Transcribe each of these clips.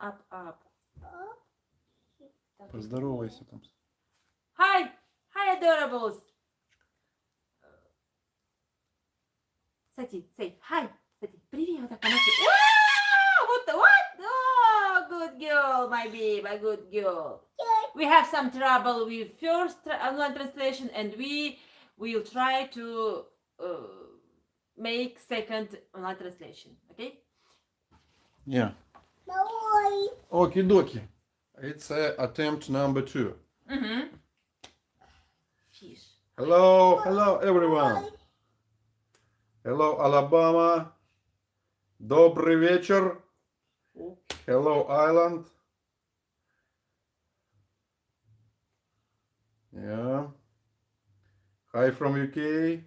up. Поздоровайся там. Hi, adorables. Сати, say hi. Сати, привет, вот так помаши. What? Oh, good girl, my babe, a good girl. We have some trouble with first online translation, and we will try to make second online translation. Okay? Yeah. Okie dokie. It's attempt number 2. Mm-hmm. Fish. Hello everyone. Hello Alabama. Добрый вечер. Hello Island. Yeah. Hi from UK.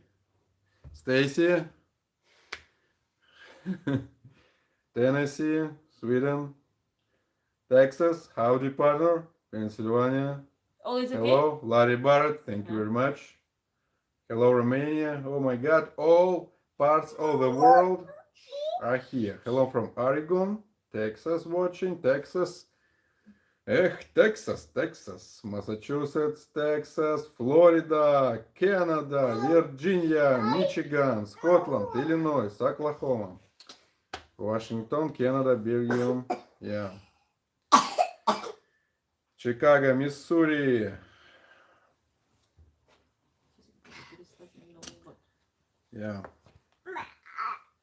Stacy. Tennessee, Sweden, Texas, howdy partner, Pennsylvania. Always okay? Hello, Larry Barrett, thank you very much. Hello, Romania. Oh my God, all parts of the world are here. Hello from Oregon, Texas watching, Texas. Texas, Massachusetts, Texas, Florida, Canada, Virginia, Michigan, Scotland, Illinois, Oklahoma, Washington, Canada, Belgium, yeah. Chicago, Missouri. Yeah.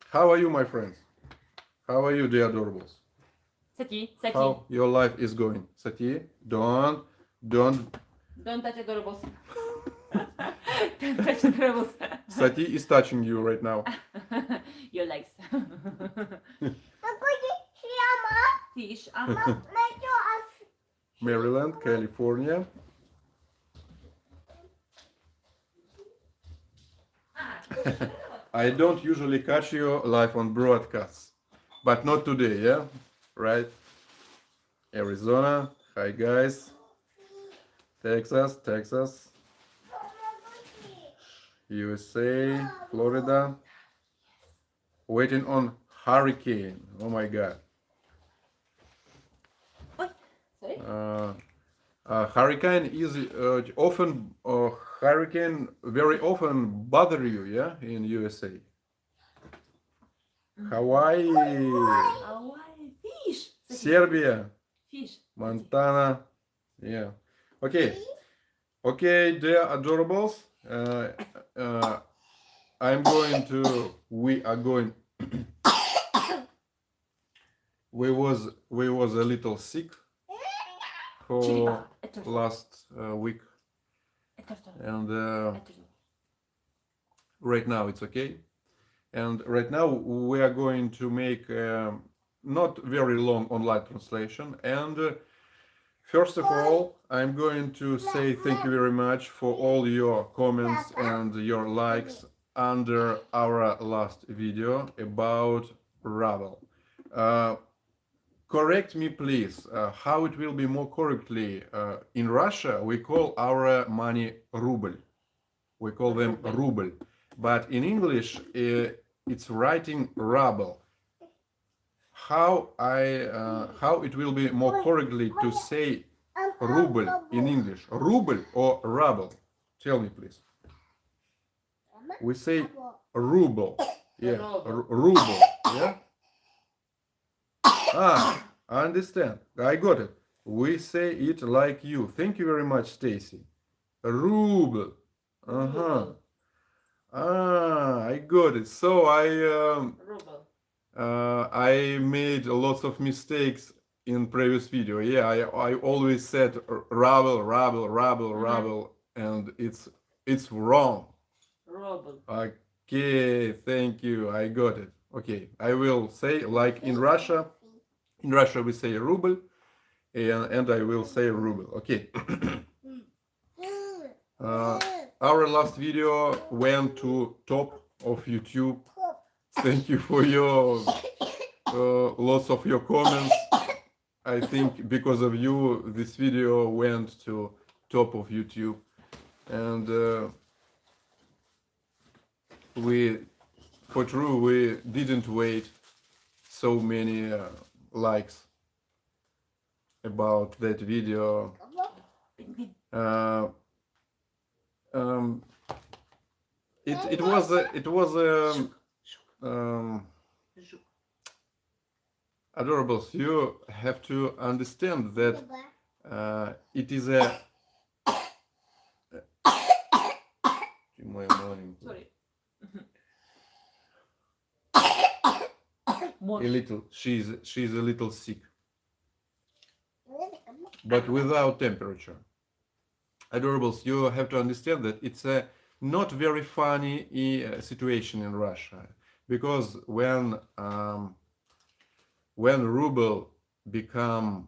How are you, my friends? How are you, dear adorables? Sati. How your life is going? Sati, don't. Don't touch adorables. Don't touch adorables. Sati is touching you right now. Your legs. Fish. Maryland, California. I don't usually catch you live on broadcasts, but not today, yeah? Right? Arizona, hi guys. Texas, USA, Florida. Waiting on hurricane. Oh my God. Sorry? Hurricane is often hurricane very often bother you, yeah, in USA. Hawaii, Hawaii. Fish. Sati. Serbia, Fish. Montana, yeah. Okay, dear adorables, we are going. we was a little sick for last week, and right now it's okay. And right now we are going to make not very long online translation. And first of all, I'm going to say thank you very much for all your comments and your likes under our last video about ruble. Correct me please, how it will be more correctly. In Russia we call our money ruble. We call them ruble. But in English it's writing ruble. How it will be more correctly to say ruble in English? Ruble or ruble? Tell me please. We say ruble. Yeah, ruble. Yeah. I understand. I got it. We say it like you. Thank you very much, Stacy. Ruble. I got it. So I made lots of mistakes in previous video. Yeah, I always said ruble, and it's wrong. Ruble. Okay, thank you. I got it. Okay, I will say like in Russia. In Russia we say ruble, and I will say ruble. Okay. Our last video went to top of YouTube. Thank you for your lots of your comments. I think because of you this video went to top of YouTube, and we didn't wait so many likes about that video. Uh, um, it was adorables. You have to understand that it is a Sorry. a little. She's a little sick, but without temperature. Adorables, you have to understand that it's a not very funny situation in Russia, because when ruble become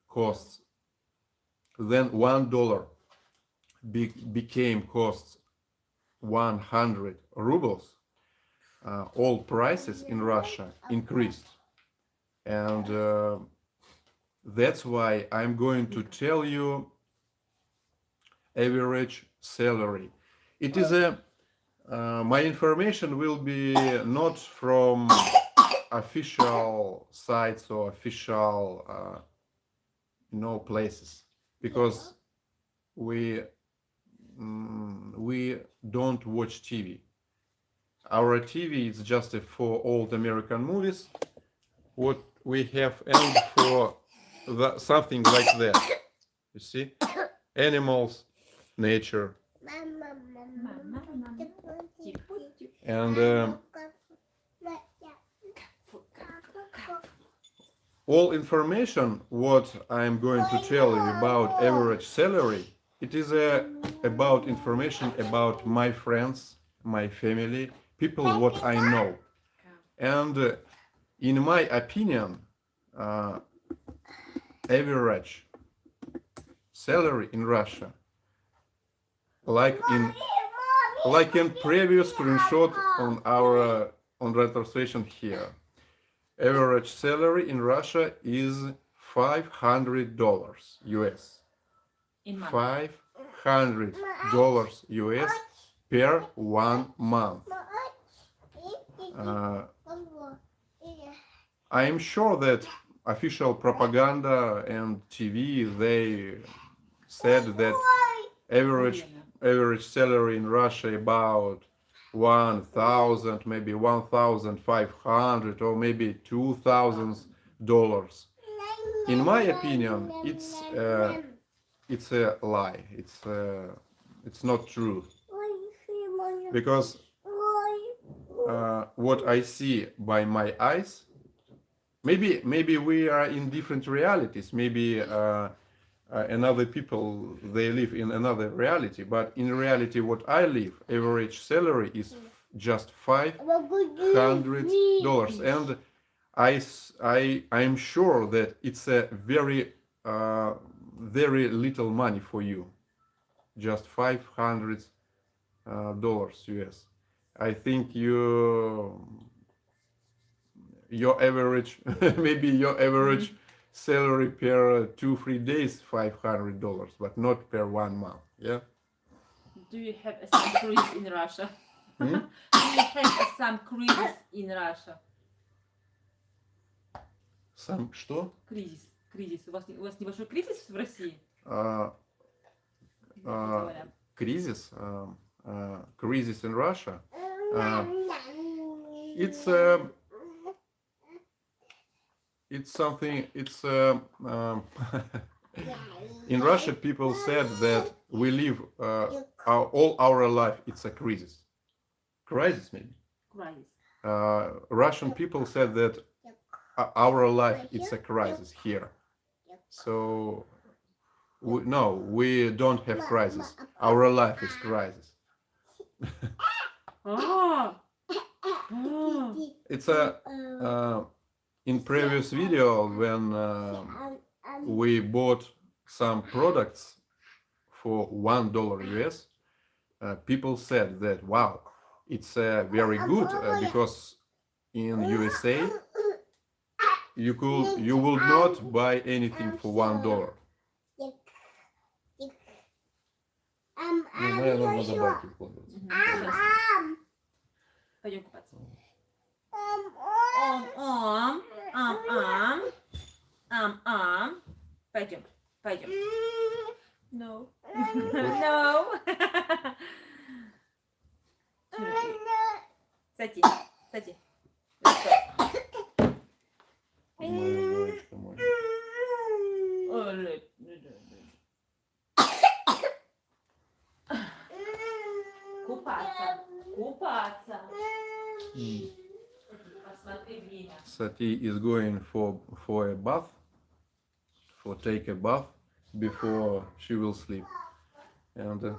costs, then $1 became costs 100 rubles, all prices in Russia increased, and that's why I'm going to tell you average salary. It is a my information will be not from official sites or official places, because we don't watch TV. Our TV is just for old American movies, what we have, and for something like that. You see, animals, nature, and all information what I'm going to tell you about average salary, it is about information about my friends, my family, people what I know. And in my opinion, average salary in Russia, like in previous screenshot on our on registration here, average salary in Russia is $500 US. In month. $500 US per 1 month. I am sure that official propaganda and TV, they said that average salary in Russia about 1,000, maybe 1,500, or maybe $2,000. In my opinion, it's a lie. It's not true, because what I see by my eyes, maybe we are in different realities. Maybe another people, they live in another reality, but in reality what I live, average salary is just $500, and I'm sure that it's a very little money for you, just $500 US. I think your average maybe your average salary per 2-3 days $500, but not per 1 month. Yeah. Do you have some cruise in Russia? Do you have some cruises in Russia? Сам что? Кризис. У вас небольшой кризис в России? Кризис? Crisis in Russia? It's something. In Russia, people said that we live all our life. It's a crisis. Crisis, maybe. Crisis. Russian people said that our life it's a crisis here. So we don't have crisis. Our life is crisis. It's in previous video when we bought some products for $1 US, people said that wow, it's very good because in USA you will not buy anything for $1. Пойдем купаться. Пойдем, пойдем. No. No. Сади, сади. Моя девочка моя. Купаться, купаться. Посмотри время. Sati is going for a bath, for take a bath before she will sleep. And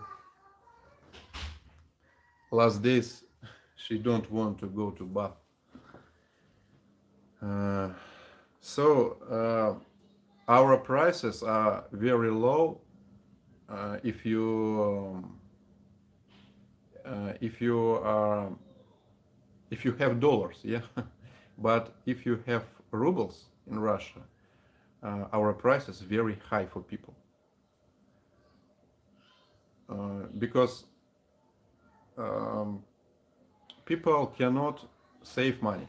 last days she don't want to go to bath. So our prices are very low if you have dollars, yeah. But if you have rubles in Russia, our price is very high for people because people cannot save money.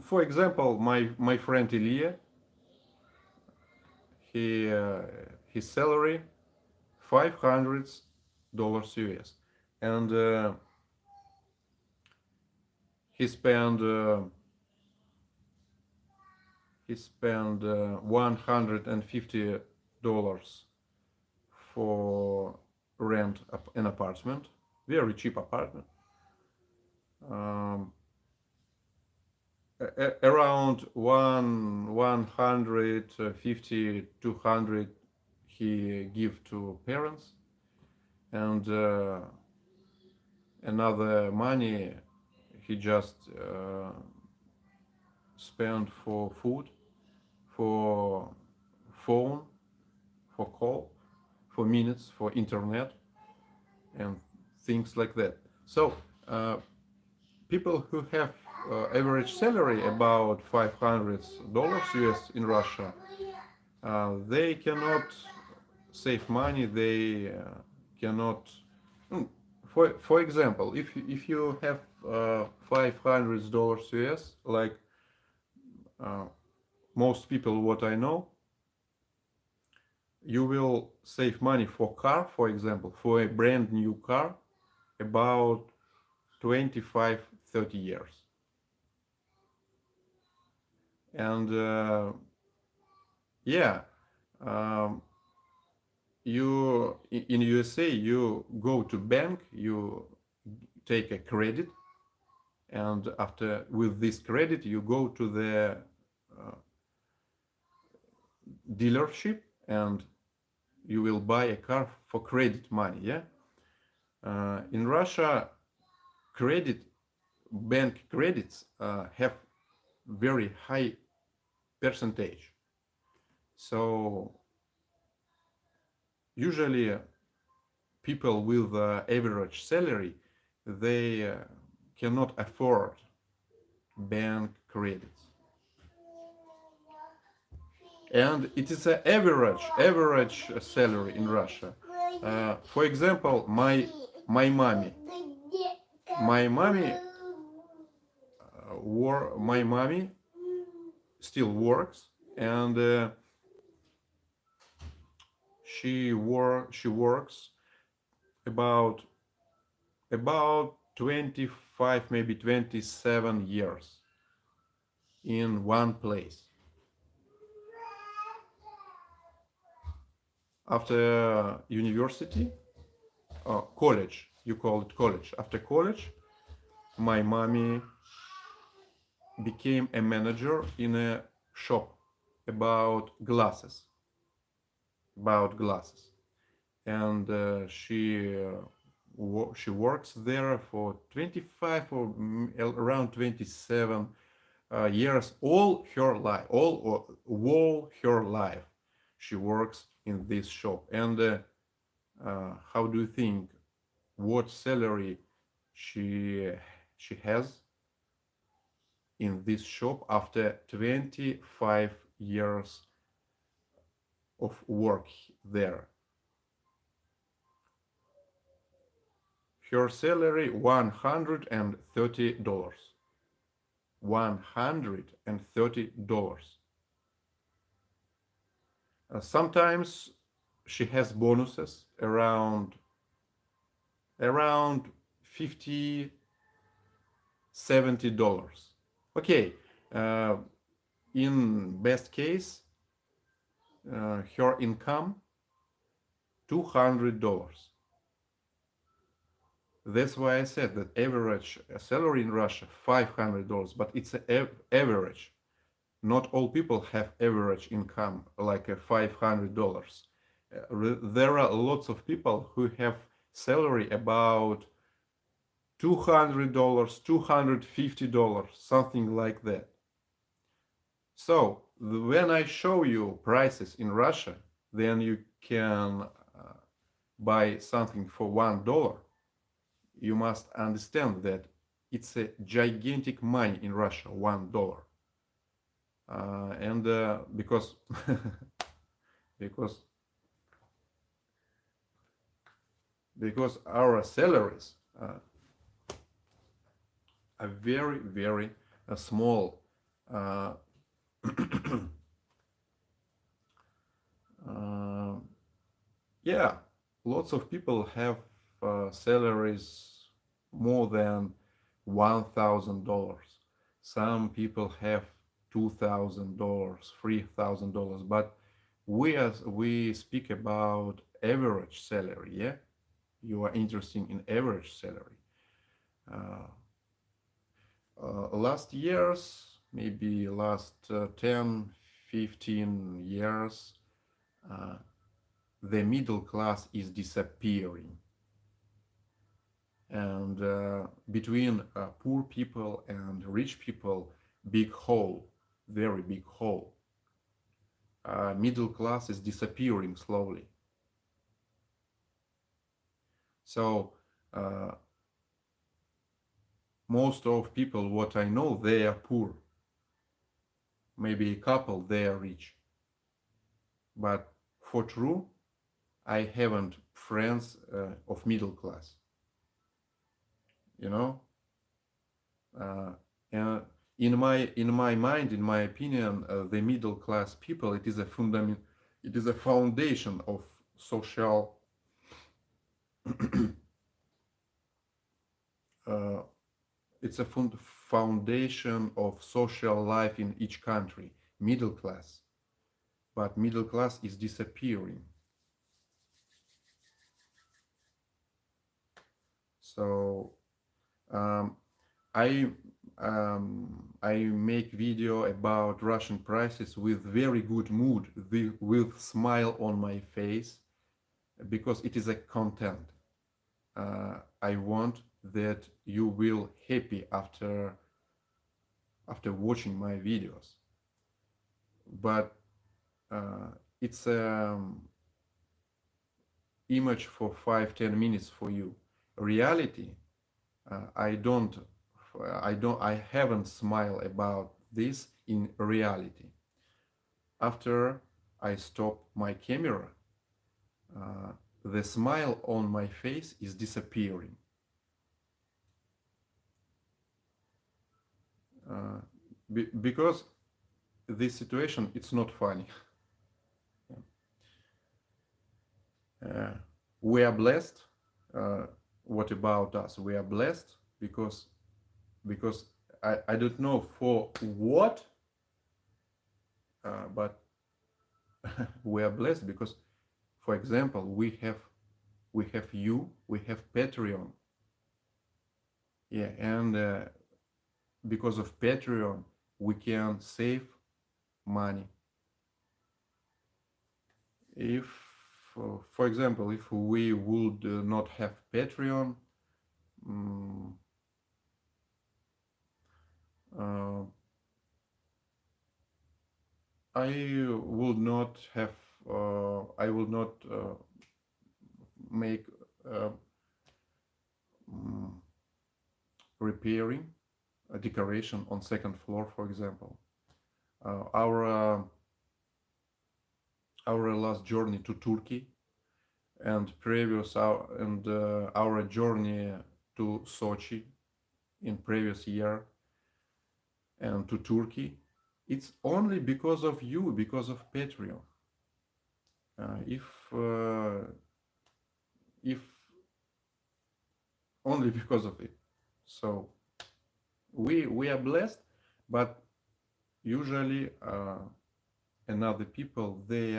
For example, my friend Ilya, his salary $500 US, and he spent $150 for rent an apartment, very cheap apartment. Around 150, 200 he give to parents, and another money he just spend for food, for phone, for call, for minutes, for internet, and things like that. So people who have average salary about $500 US in Russia, they cannot save money. They cannot. For example, if you have $500 US, like most people what I know, you will save money for car, for example, for a brand new car, about 25, 30 years. And yeah, you in USA you go to bank, you take a credit, and after with this credit you go to the dealership and you will buy a car for credit money. Yeah. In Russia, bank credits have very high percentage. So usually people with average salary, they cannot afford bank credits. And it is an average salary in Russia. For example, my mommy still works, and she works about 25, maybe 27 years in one place. After university, college, you call it college. After college, my mommy became a manager in a shop about glasses. And she works there for 25 or around 27 years. All her life she works in this shop. And how do you think what salary she has in this shop after 25 years of work there? Her salary $130. $130. Sometimes she has bonuses around 50, $70. Okay, uh, in best case, her income $200. That's why I said that average salary in Russia $500, but it's an average. Not all people have average income like a $500. There are lots of people who have salary about $200, $250, something like that. So when I show you prices in Russia, then you can buy something for $1. You must understand that it's a gigantic money in Russia, $1. And because because because our salaries are very very small. Uh, uh, yeah, lots of people have salaries more than $1,000. Some people have $2,000, $3,000, but we speak about average salary. Yeah, you are interested in average salary. Uh, Last years, maybe last 10, 15 years, uh, the middle class is disappearing. And between poor people and rich people, big hole, very big hole. Middle class is disappearing slowly. So most of people what I know, they are poor. Maybe a couple, they are rich. But for true, I haven't friends of middle class. You know, and in my mind, in my opinion, the middle class people, it is a foundation of social. It's a foundation of social life in each country. Middle class, but middle class is disappearing. So um, I make video about Russian prices with very good mood, with smile on my face, because it is a content. I want that you will happy after watching my videos. But it's image for 5-10 minutes for you. Reality, I haven't smiled about this in reality. After I stop my camera, the smile on my face is disappearing. Because this situation, it's not funny. We are blessed. What about us? We are blessed because I don't know for what, but we are blessed because, for example, we have you, we have Patreon. Yeah, and because of Patreon, we can save money. If, for example, if we would not have Patreon, I would not have. I will not make repairing a decoration on second floor, for example. Our last journey to Turkey and our journey to Sochi in previous year and to Turkey, it's only because of you, because of Patreon. if only because of it. So we are blessed, but usually another people they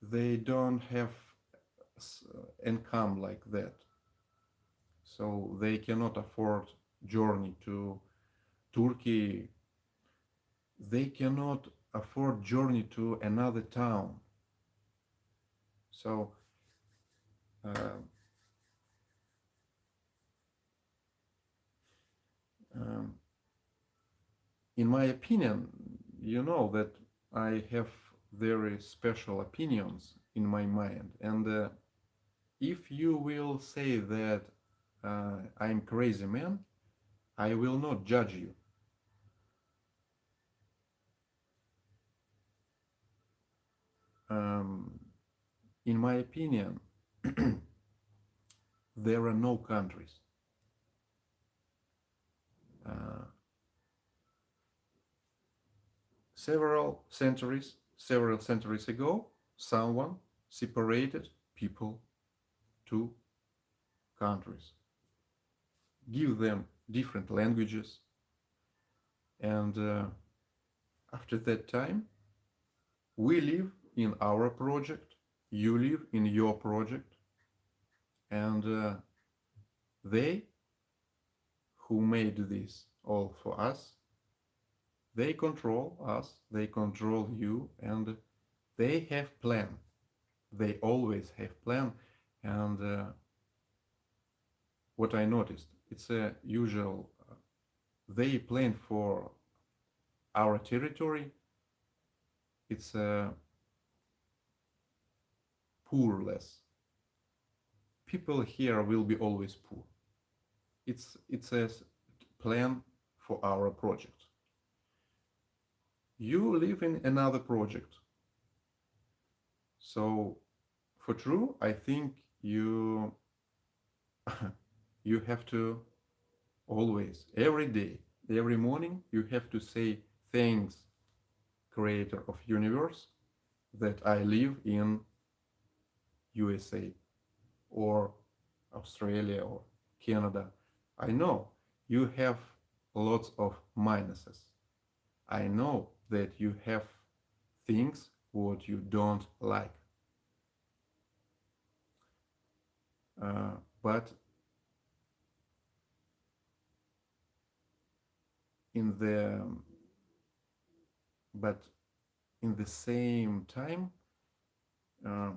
they don't have income like that, so they cannot afford journey to Turkey. They cannot afford journey to another town. So uh, um, in my opinion, you know that I have very special opinions in my mind, and if you will say that I'm crazy man, I will not judge you. Um, in my opinion, there are no countries. Uh, several centuries ago, someone separated people to countries, give them different languages, and after that time, we live in our project, you live in your project, and they who made this all for us, they control us, they control you, and they have plan. They always have plan, and what I noticed, it's a usual. They plan for our territory. It's a poorless. People here will be always poor. It's a plan for our project. You live in another project. So for true, I think you you have to always, every day, every morning, you have to say thanks, creator of universe, that I live in USA or Australia or Canada. I know you have lots of minuses. I know that you have things what you don't like. But in the but in the same time, uh,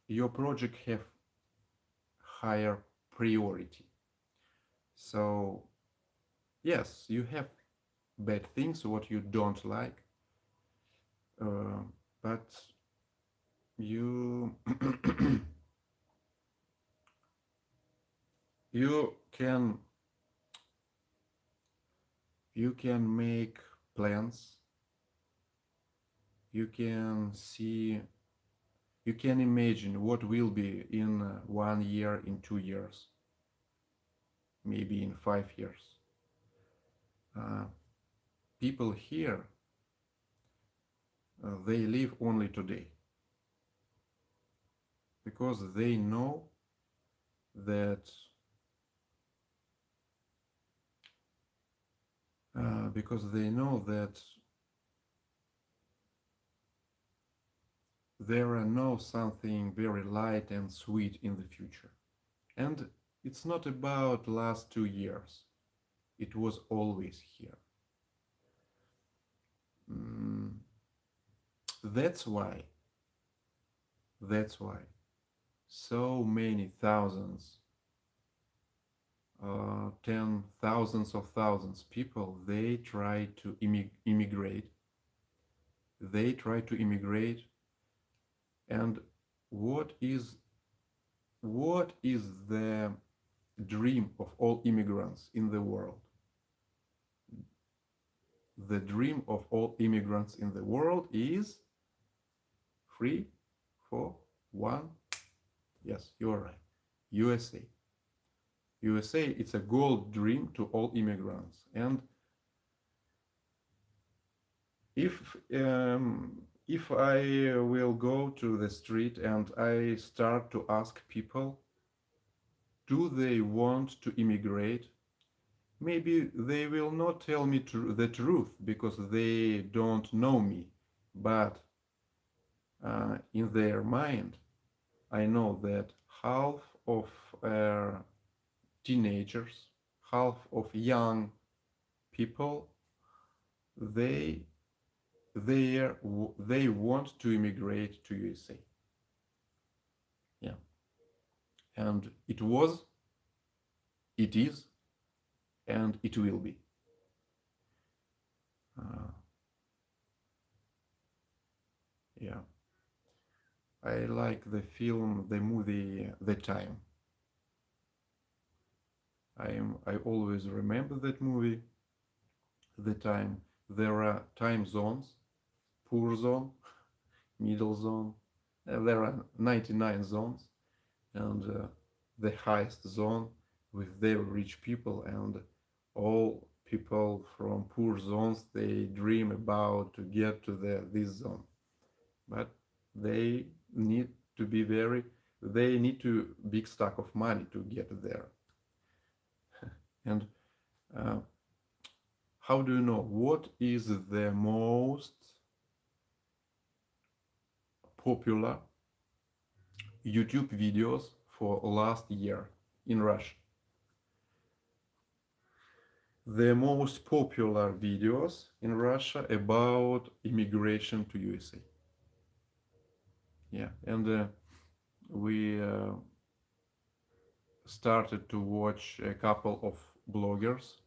your project have higher priority. So yes, you have bad things what you don't like, uh, but you you can you can make plans. You can see, you can imagine what will be in 1 year, in 2 years, maybe in 5 years. Uh, People here, they live only today because they know that there are no something very light and sweet in the future. And it's not about last 2 years. It was always here. Mm, that's why so many thousands, ten thousands of thousands people, they try to immigrate. They try to immigrate. And what is the dream of all immigrants in the world? The dream of all immigrants in the world is 3, 4, 1. Yes, you are right. USA. USA, it's a gold dream to all immigrants. And if I will go to the street and I start to ask people, do they want to immigrate? Maybe they will not tell me the truth because they don't know me, but in their mind, I know that half of teenagers, half of young people, they they want to immigrate to USA. Yeah, and it is, and it will be. Uh, yeah, I like the movie, The Time. I always remember that movie, The Time. There are time zones, poor zone, middle zone. There are 99 zones, and the highest zone with very rich people, and all people from poor zones, they dream about to get to this zone, but they need to be very they need to big stack of money to get there. And uh, how do you know what is the most popular YouTube videos for last year in Russia? The most popular videos in Russia about immigration to USA. Yeah, and we started to watch a couple of bloggers.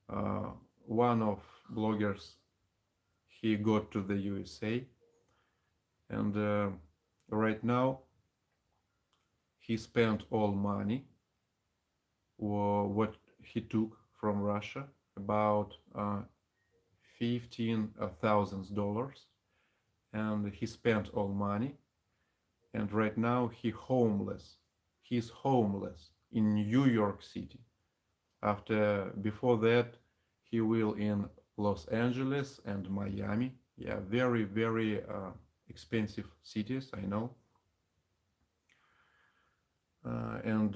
Uh, One of bloggers, he got to the USA, and right now he spent all money what he took from Russia, about $15,000, and he spent all money, and right now he's homeless in New York City. Before that, he will in Los Angeles and Miami. Yeah, very, very expensive cities, I know. And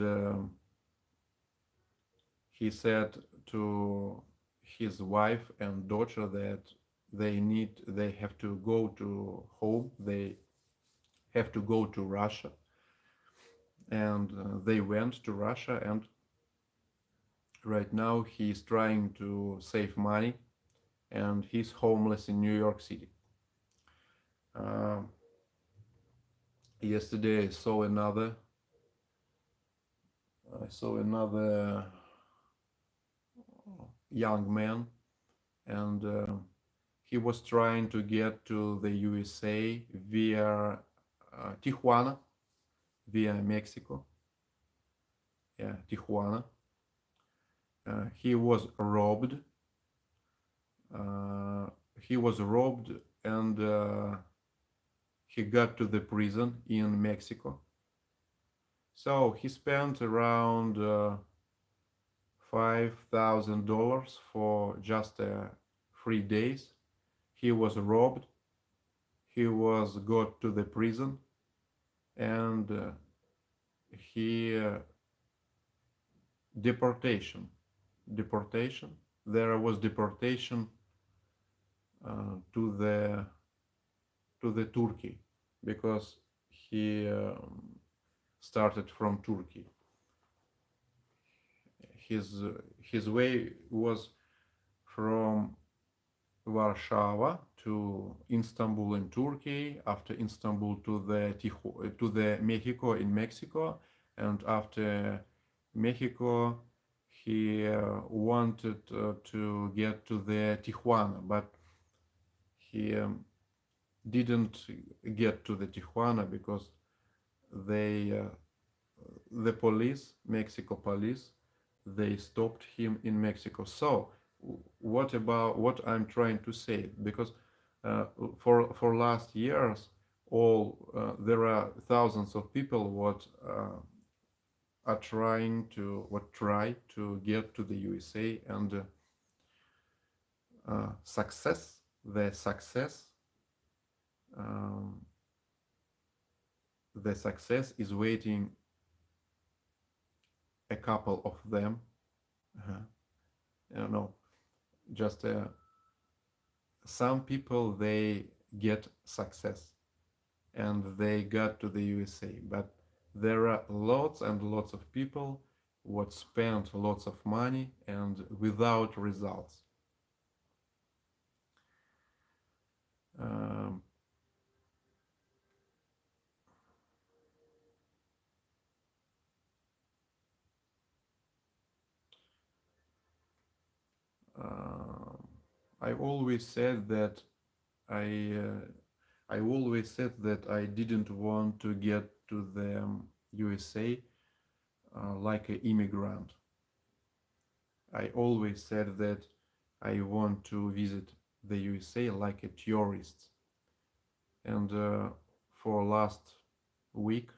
he said to his wife and daughter that they have to go to home, they have to go to Russia. And they went to Russia, and right now he's trying to save money, and he's homeless in New York City. Uh, Yesterday I saw another young man, and he was trying to get to the USA via Tijuana, via Mexico. Yeah, Tijuana. He was robbed. Uh, he was robbed, and he got to the prison in Mexico. So he spent around $5,000 for just 3 days. He was robbed. He was got to the prison, and he deportation. There was deportation to the Turkey, because he started from Turkey. His way was from Warsaw to Istanbul in Turkey, after Istanbul to the Mexico in Mexico, and after Mexico he wanted to get to the Tijuana, but he didn't get to the Tijuana because the police, Mexico police, they stopped him in Mexico. So what I'm trying to say, because for last years, there are thousands of people what are try to get to the USA, and success the success um, the success is waiting a couple of them. No, just some people, they get success and they got to the USA, but there are lots and lots of people what spent lots of money and without results. Um, um, I always said that I uh, I always said that I didn't want to get to the USA like an immigrant. I always said that I want to visit the USA like a tourist. And for last week,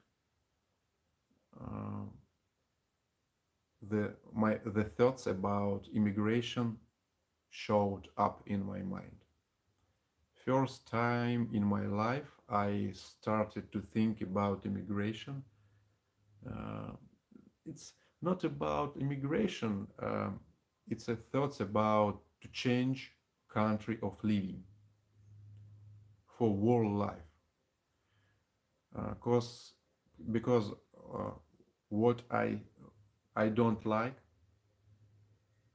uh, the thoughts about immigration showed up in my mind. First time in my life, I started to think about immigration. Uh, it's not about immigration. It's a thoughts about to change country of living for world life. Cause because what I don't like,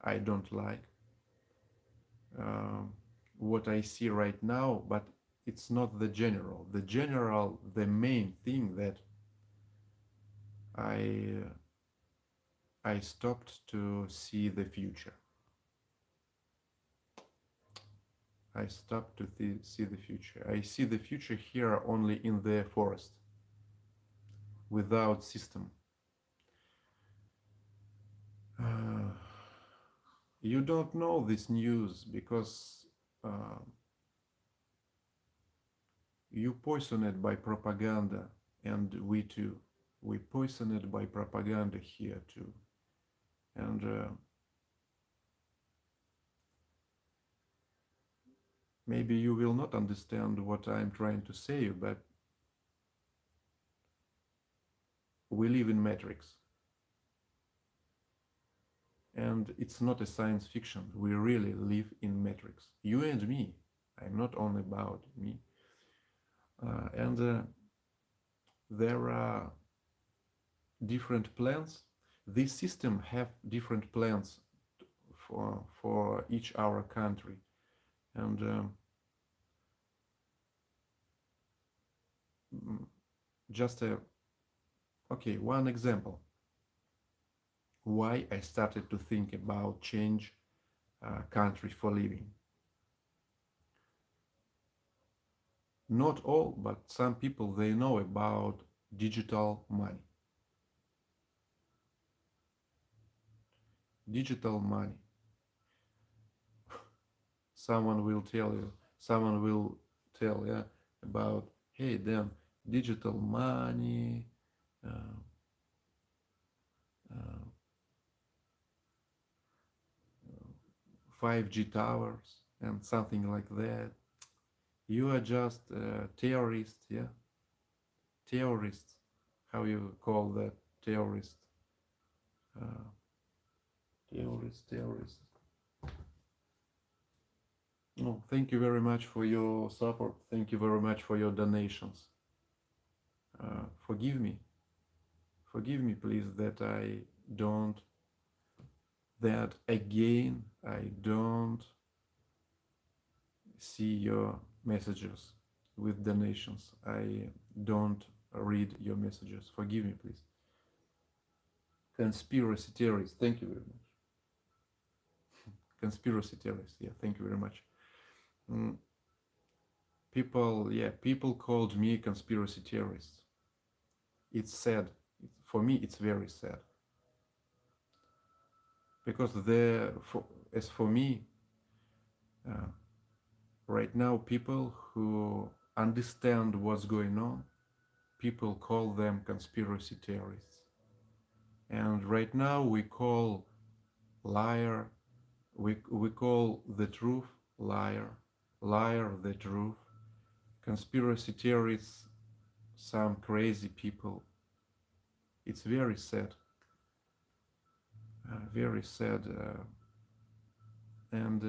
I don't like um, what I see right now, but it's not the general. The general, the main thing that I I stopped to see the future. I stopped to see the future. I see the future here only in the forest, without system. Uh, you don't know this news because you poisoned by propaganda, and we too. We poisoned by propaganda here too. And maybe you will not understand what I'm trying to say, but we live in Matrix. And it's not a science fiction. We really live in Matrix. You and me. I'm not only about me. And there are different plans. This system have different plans for each our country. And just one example why I started to think about change country for living. Not all, but some people, they know about digital money. Digital money. Someone will tell yeah, about, hey, then digital money, uh, uh, 5G towers and something like that. You are just a terrorist, yeah? Terrorist. How you call that? Terrorist. Uh, terrorist. No, thank you very much for your support. Thank you very much for your donations. Forgive me. Forgive me, please, that I don't, that again, I don't see your messages with donations. I don't read your messages. Forgive me, please. Conspiracy theories. Thank you very much. Conspiracy theories. Yeah, thank you very much. People called me conspiracy theorist. It's sad. For me, it's very sad. Because as for me, right now, people who understand what's going on, people call them conspiracy theorists. And right now we call liar, we call the truth liar, liar, the truth, conspiracy theorists, some crazy people. It's very sad, very sad. And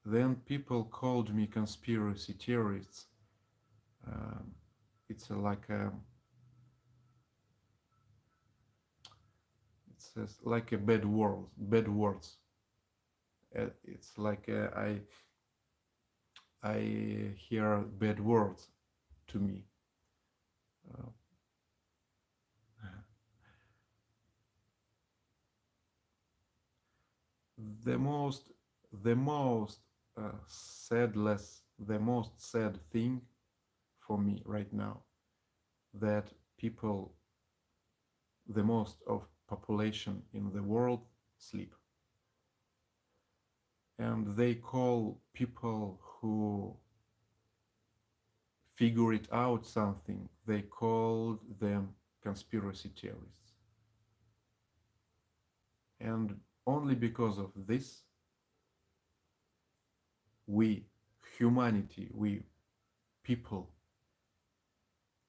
then people called me conspiracy theorists. Um, it's like a, it's like a bad words, bad words. It's like I hear bad words to me. Uh, the most the most the most sad thing for me right now that people, the most of population in the world sleep, and they call people who figure it out something, they call them conspiracy theorists. And only because of this, we, humanity, we people,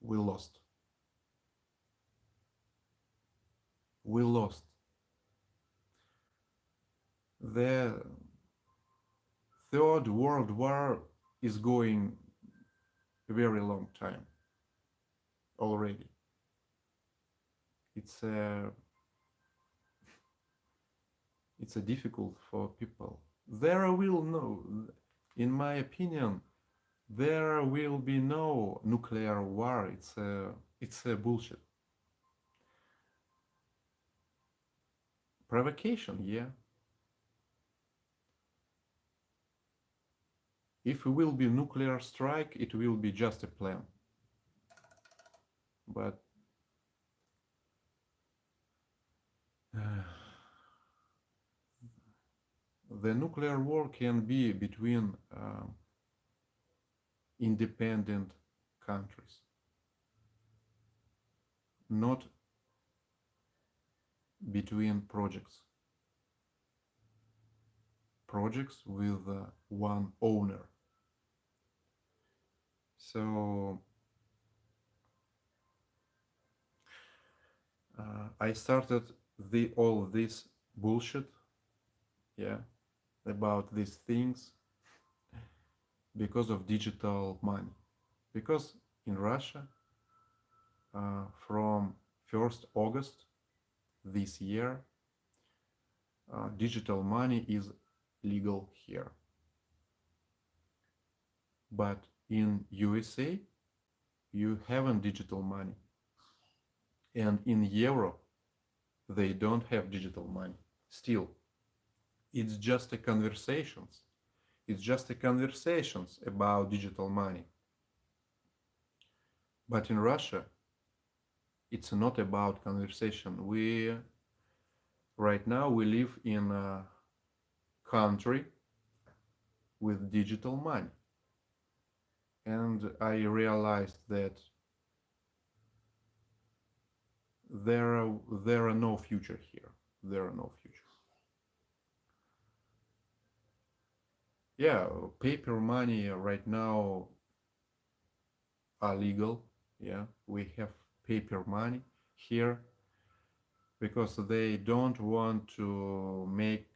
we lost. We lost. The Third World War is going a very long time already. It's a difficult for people. There will no, in my opinion, there will be no nuclear war. It's a bullshit. Provocation, yeah. If it will be nuclear strike, it will be just a plan. But the nuclear war can be between independent countries, not between projects with one owner. So I started all this bullshit, yeah, about these things because of digital money. Because in Russia, from 1st August this year, digital money is legal here. But in USA, you haven't digital money. And in Europe, they don't have digital money. Still, it's just a conversations. It's just a conversations about digital money. But in Russia, it's not about conversation. Right now we live in a country with digital money. And I realized that there are no future here. There are no future. Yeah, paper money right now are legal. Yeah, we have paper money here because they don't want to make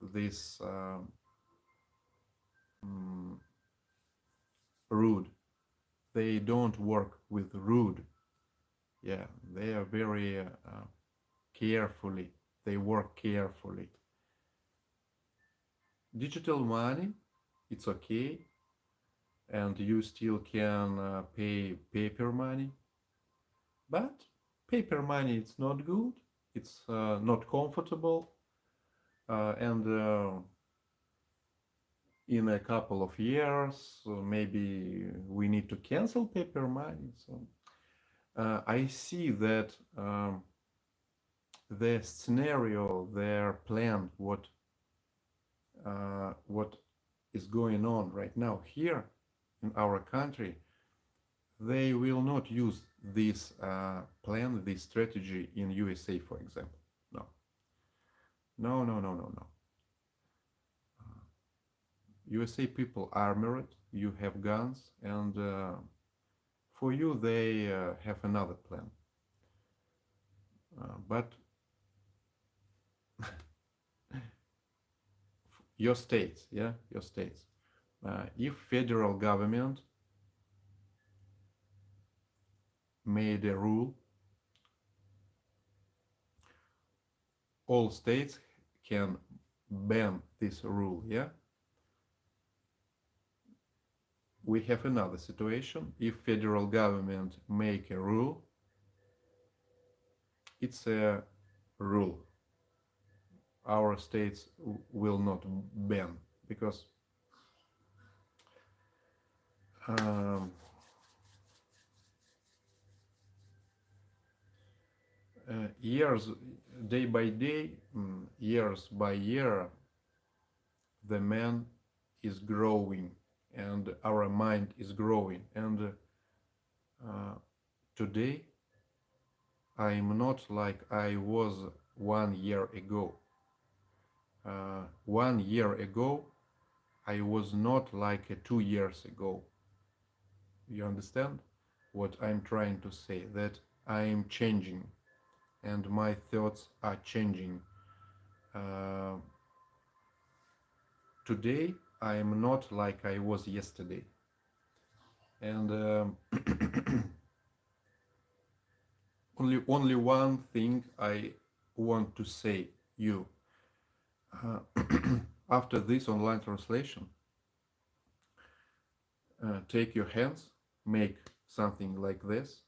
this rude. They don't work with rude. Yeah, they are very carefully. They work carefully. Digital money, it's okay, and you still can pay paper money, but paper money it's not good, it's not comfortable, and in a couple of years maybe we need to cancel paper money. So I see that the scenario, their plan, what is going on right now here in our country, they will not use this plan, this strategy in USA, for example. No. USA people armored, you have guns, and for you they have another plan. But your states, yeah, your states. If federal government made a rule, all states can ban this rule, yeah? We have another situation. If federal government make a rule, it's a rule. Our states will not ban because um, years, day by day, years by year, the man is growing and our mind is growing. And today, I'm not like I was 1 year ago. 1 year ago, I was not like 2 years ago. You understand what I'm trying to say? That I'm changing and my thoughts are changing. Today, I'm not like I was yesterday. And only one thing I want to say you. After this online translation, take your hands, make something like this,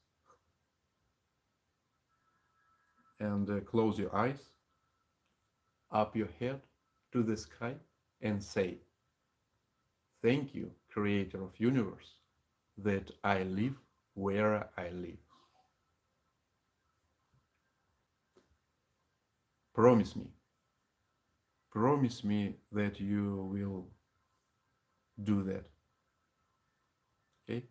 and close your eyes, up your head to the sky, and say, "Thank you, Creator of Universe, that I live where I live. Promise me that you will do that." Okay?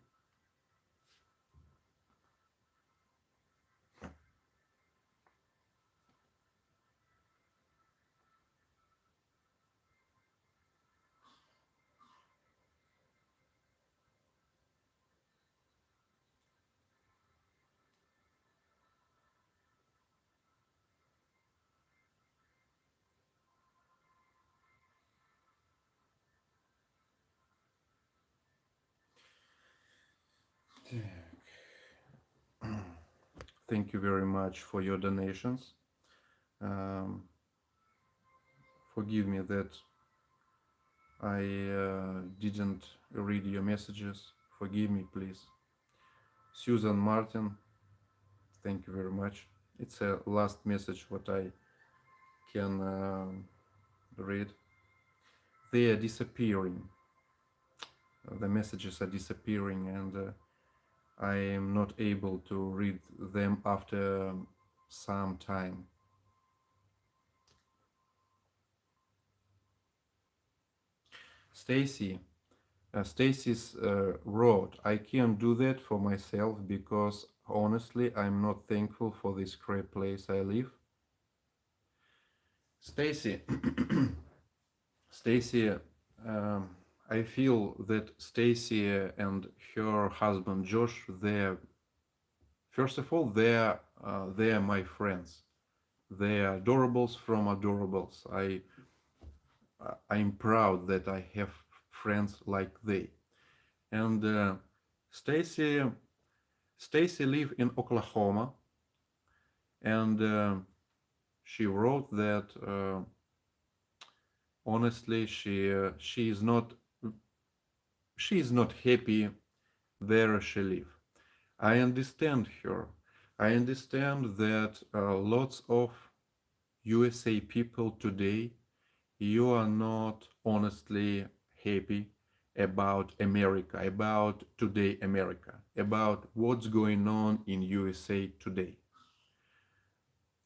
Thank you very much for your donations. Forgive me that I didn't read your messages. Forgive me, please. Susan Martin, thank you very much. It's a last message what I can read. They are disappearing. The messages are disappearing, and I am not able to read them after some time. Stacy's wrote, "I can't do that for myself because honestly, I'm not thankful for this crap place I live." Stacy, Stacy, I feel that Stacy and her husband Josh, they're first of all they're my friends. They're adorables from adorables. I'm proud that I have friends like they. And Stacy live in Oklahoma, and she wrote that honestly she is not happy where she live. I understand her. I understand that lots of USA people today, you are not honestly happy about America, about today America, about what's going on in USA today.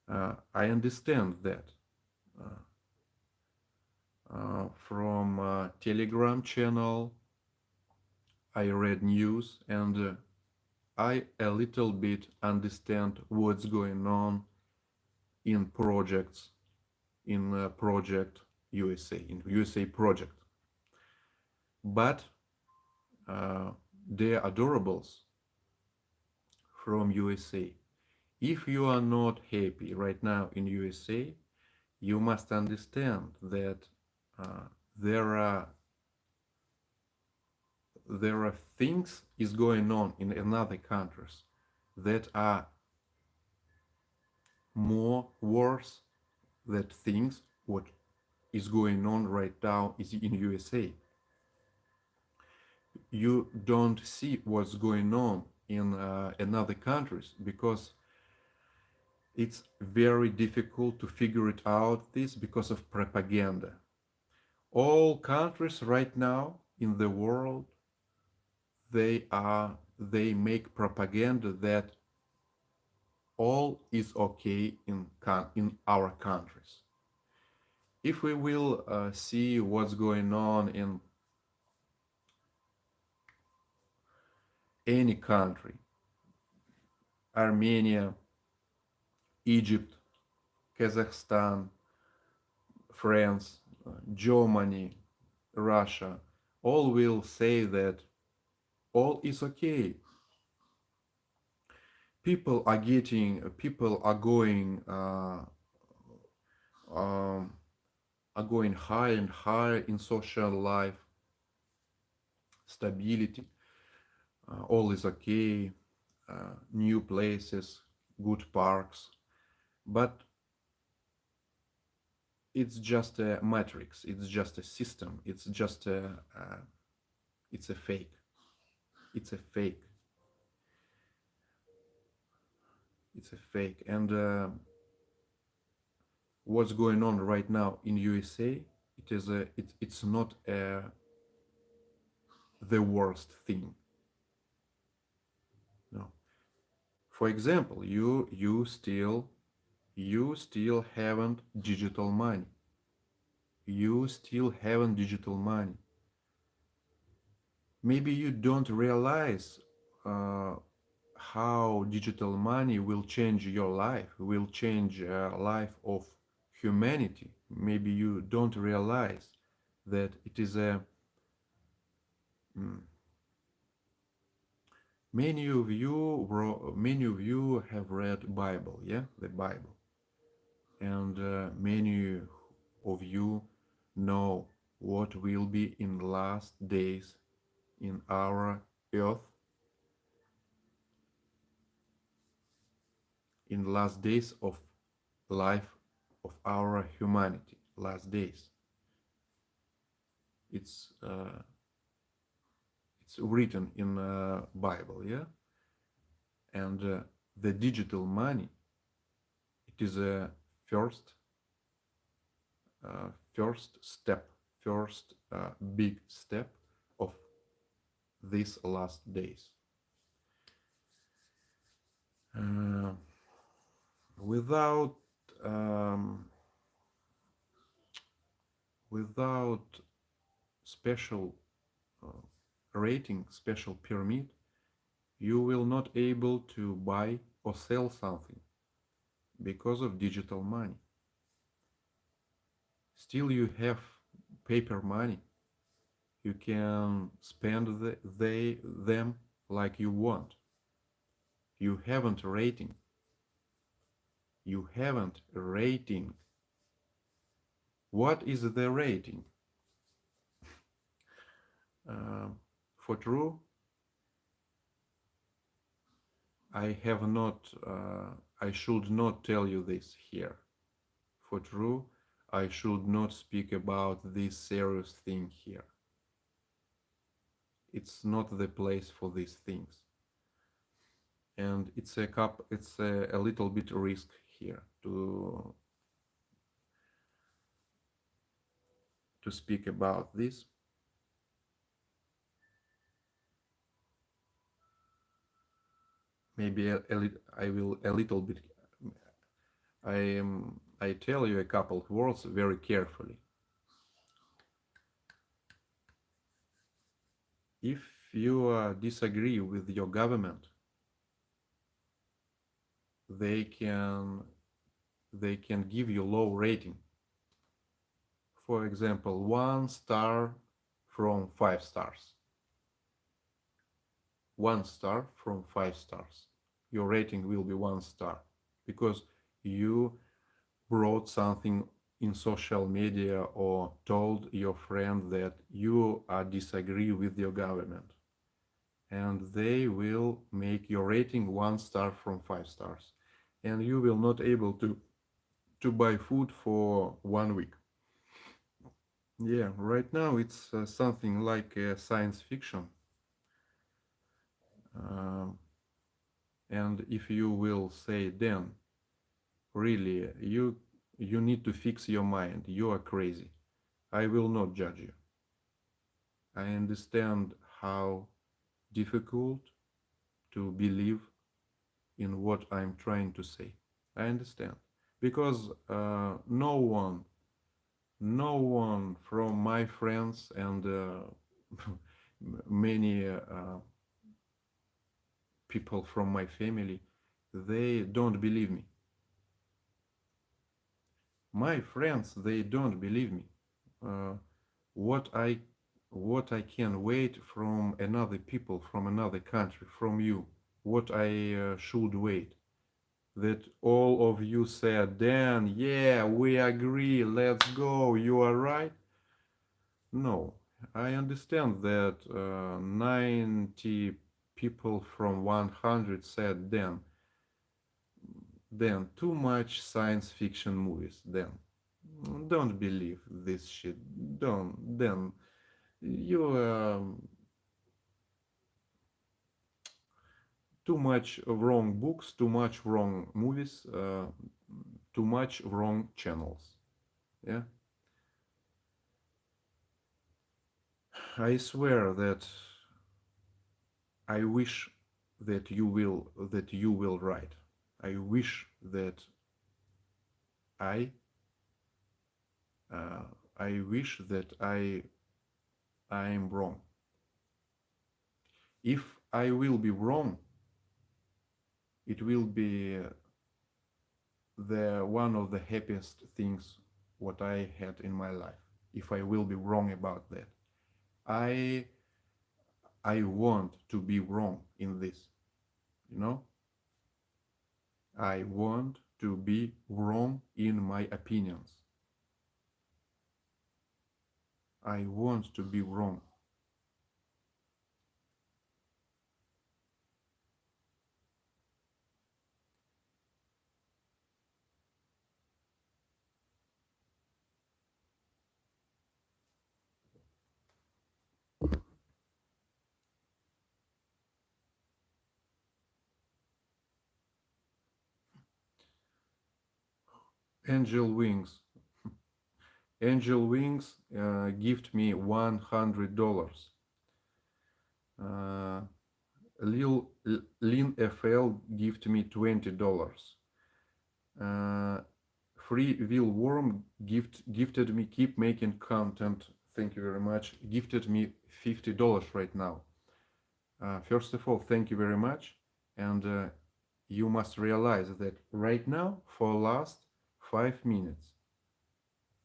I understand that. From Telegram channel, I read news, and I a little bit understand what's going on in projects, in Project USA, in USA project. But dear adorables from USA, if you are not happy right now in USA, you must understand that uh, there are things is going on in another countries that are more worse than things what is going on right now is in USA. You don't see what's going on in another countries because it's very difficult to figure it out this because of propaganda. All countries right now in the world, they make propaganda that all is okay in our countries. If we will see what's going on in any country, Armenia, Egypt, Kazakhstan, France, Germany, Russia, all will say that all is okay. People are going um, higher and higher in social life, stability, all is okay, new places, good parks, but it's just a matrix, it's just a system, it's just it's a fake, it's a fake, it's a fake. And what's going on right now in USA, it's not the worst thing. No. For example, you still haven't digital money. You still haven't digital money. Maybe you don't realize how digital money will change your life, will change life of humanity. Maybe you don't realize that it is a many of you have read Bible, yeah, the Bible, and many of you know what will be in the last days in our earth, in the last days of life of our humanity, last days. It's written in Bible, yeah, and the digital money, it is a first step, first big step of these last days. Without without special rating, special permit, you will not able to buy or sell something because of digital money. Still you have paper money. You can spend them like you want. You haven't rating. You haven't rating. What is the rating? For true, I have not, I should not tell you this here. For true, I should not speak about this serious thing here. It's not the place for these things. And it's a little bit risk here to speak about this. Maybe I will a little bit. I tell you a couple of words very carefully. If you disagree with your government, they can give you low rating. For example, 1 star from 5 stars. 1 star from 5 stars. Your rating will be 1 star because you wrote something in social media or told your friend that you disagree with your government, and they will make your rating 1 star from 5 stars, and you will not able to buy food for 1 week. Yeah, right now it's something like science fiction. Um, and if you will say then, really, you need to fix your mind. You are crazy. I will not judge you. I understand how difficult to believe in what I'm trying to say. I understand because no one from my friends and many people from my family, they don't believe me. My friends, they don't believe me. Uh, what I what I can wait from another people, from another country, from you, what I should wait. That all of you said, Dan, yeah, we agree, let's go, you are right. No, I understand that 90 people from 100 said, Dan, too much science fiction movies, Dan. Don't believe this shit. Don't, Dan. You too much wrong books, too much wrong movies, too much wrong channels. Yeah, I swear that I wish that you will write. I wish that I uh, I wish that I am wrong. If I will be wrong, it will be the one of the happiest things what I had in my life. If I will be wrong about that, I I want to be wrong in this. You know, I want to be wrong in my opinions. I want to be wrong. Angel Wings. Angel Wings gift me $100. Uh, Lin FL gift me $20. Uh, Free Will Worm gifted me keep making content. Thank you very much. Gifted me $50 right now. First of all, thank you very much. And you must realize that right now, for last 5 minutes,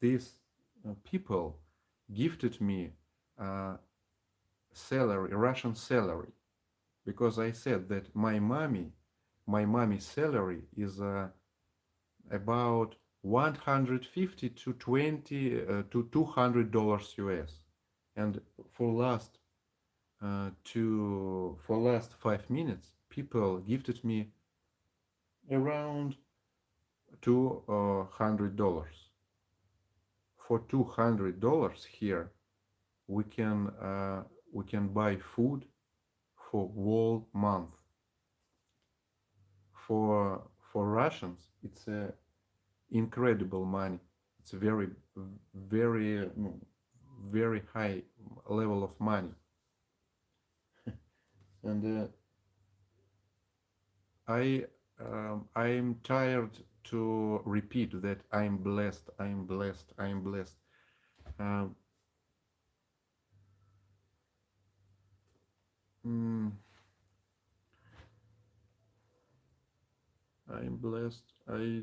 these people gifted me salary, Russian salary, because I said that my mommy's salary is about 150 to 20 to $200 US, and for last for last 5 minutes, people gifted me around $200. For $200 here, we can buy food for whole month. For Russians, it's incredible money. It's very very high level of money, and I'm tired to repeat that I'm blessed, I'm blessed, I'm blessed. Um, mm, I'm blessed. I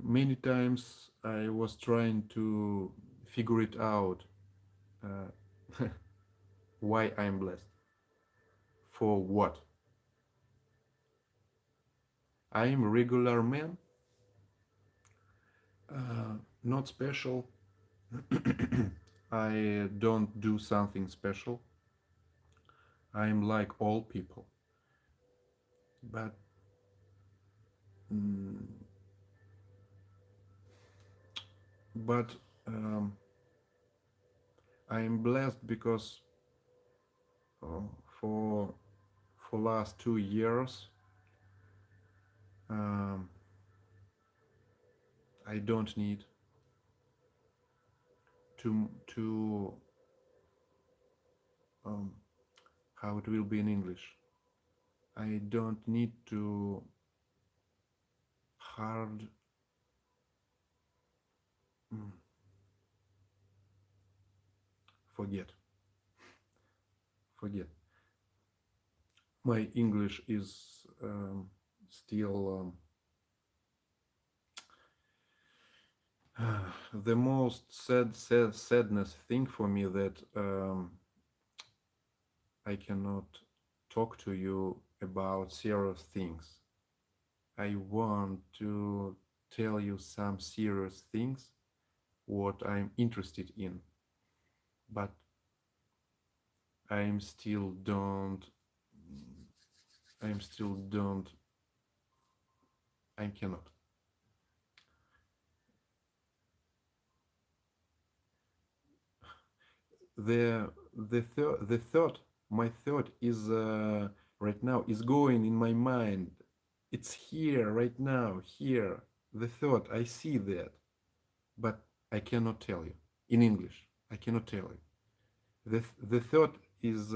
Many times I was trying to figure it out. Why I'm blessed? For what? I'm a regular man, not special. I don't do something special. I'm like all people, but mm, but um, I'm blessed because uh, for last 2 years um, I don't need to how it will be in English. I don't need to hard mm, forget forget. My English is still the most sadness thing for me that I cannot talk to you about serious things. I want to tell you some serious things what I'm interested in, but I'm still don't I'm still don't I cannot. The thought my thought is right now is going in my mind. It's here right now, here. The thought, I see that, but I cannot tell you in English. I cannot tell you. The thought is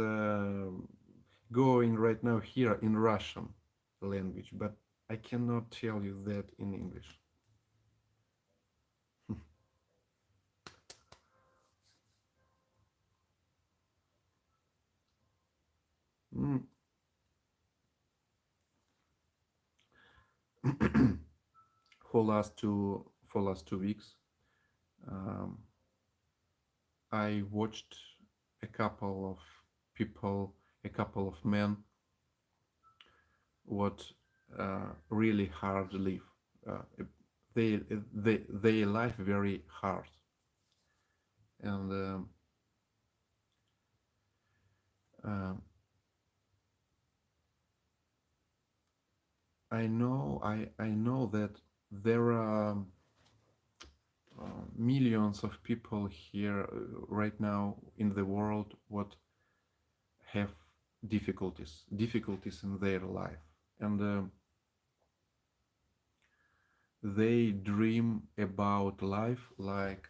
going right now here in Russian language, but I cannot tell you that in English. Mm. For last 2 weeks, um, I watched a couple of people, a couple of men, what really hard live. Uh, they life very hard, and um, I know that there are millions of people here right now in the world what have difficulties in their life, and they dream about life like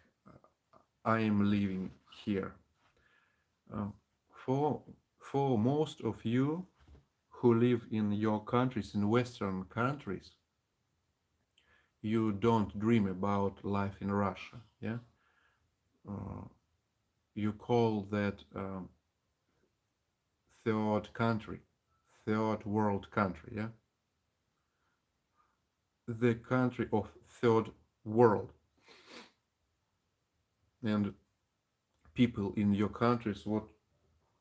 I am living here. Uh, for most of you who live in your countries, in Western countries, you don't dream about life in Russia. Yeah, uh, you call that third country, third world country. Yeah, the country of third world, and people in your countries what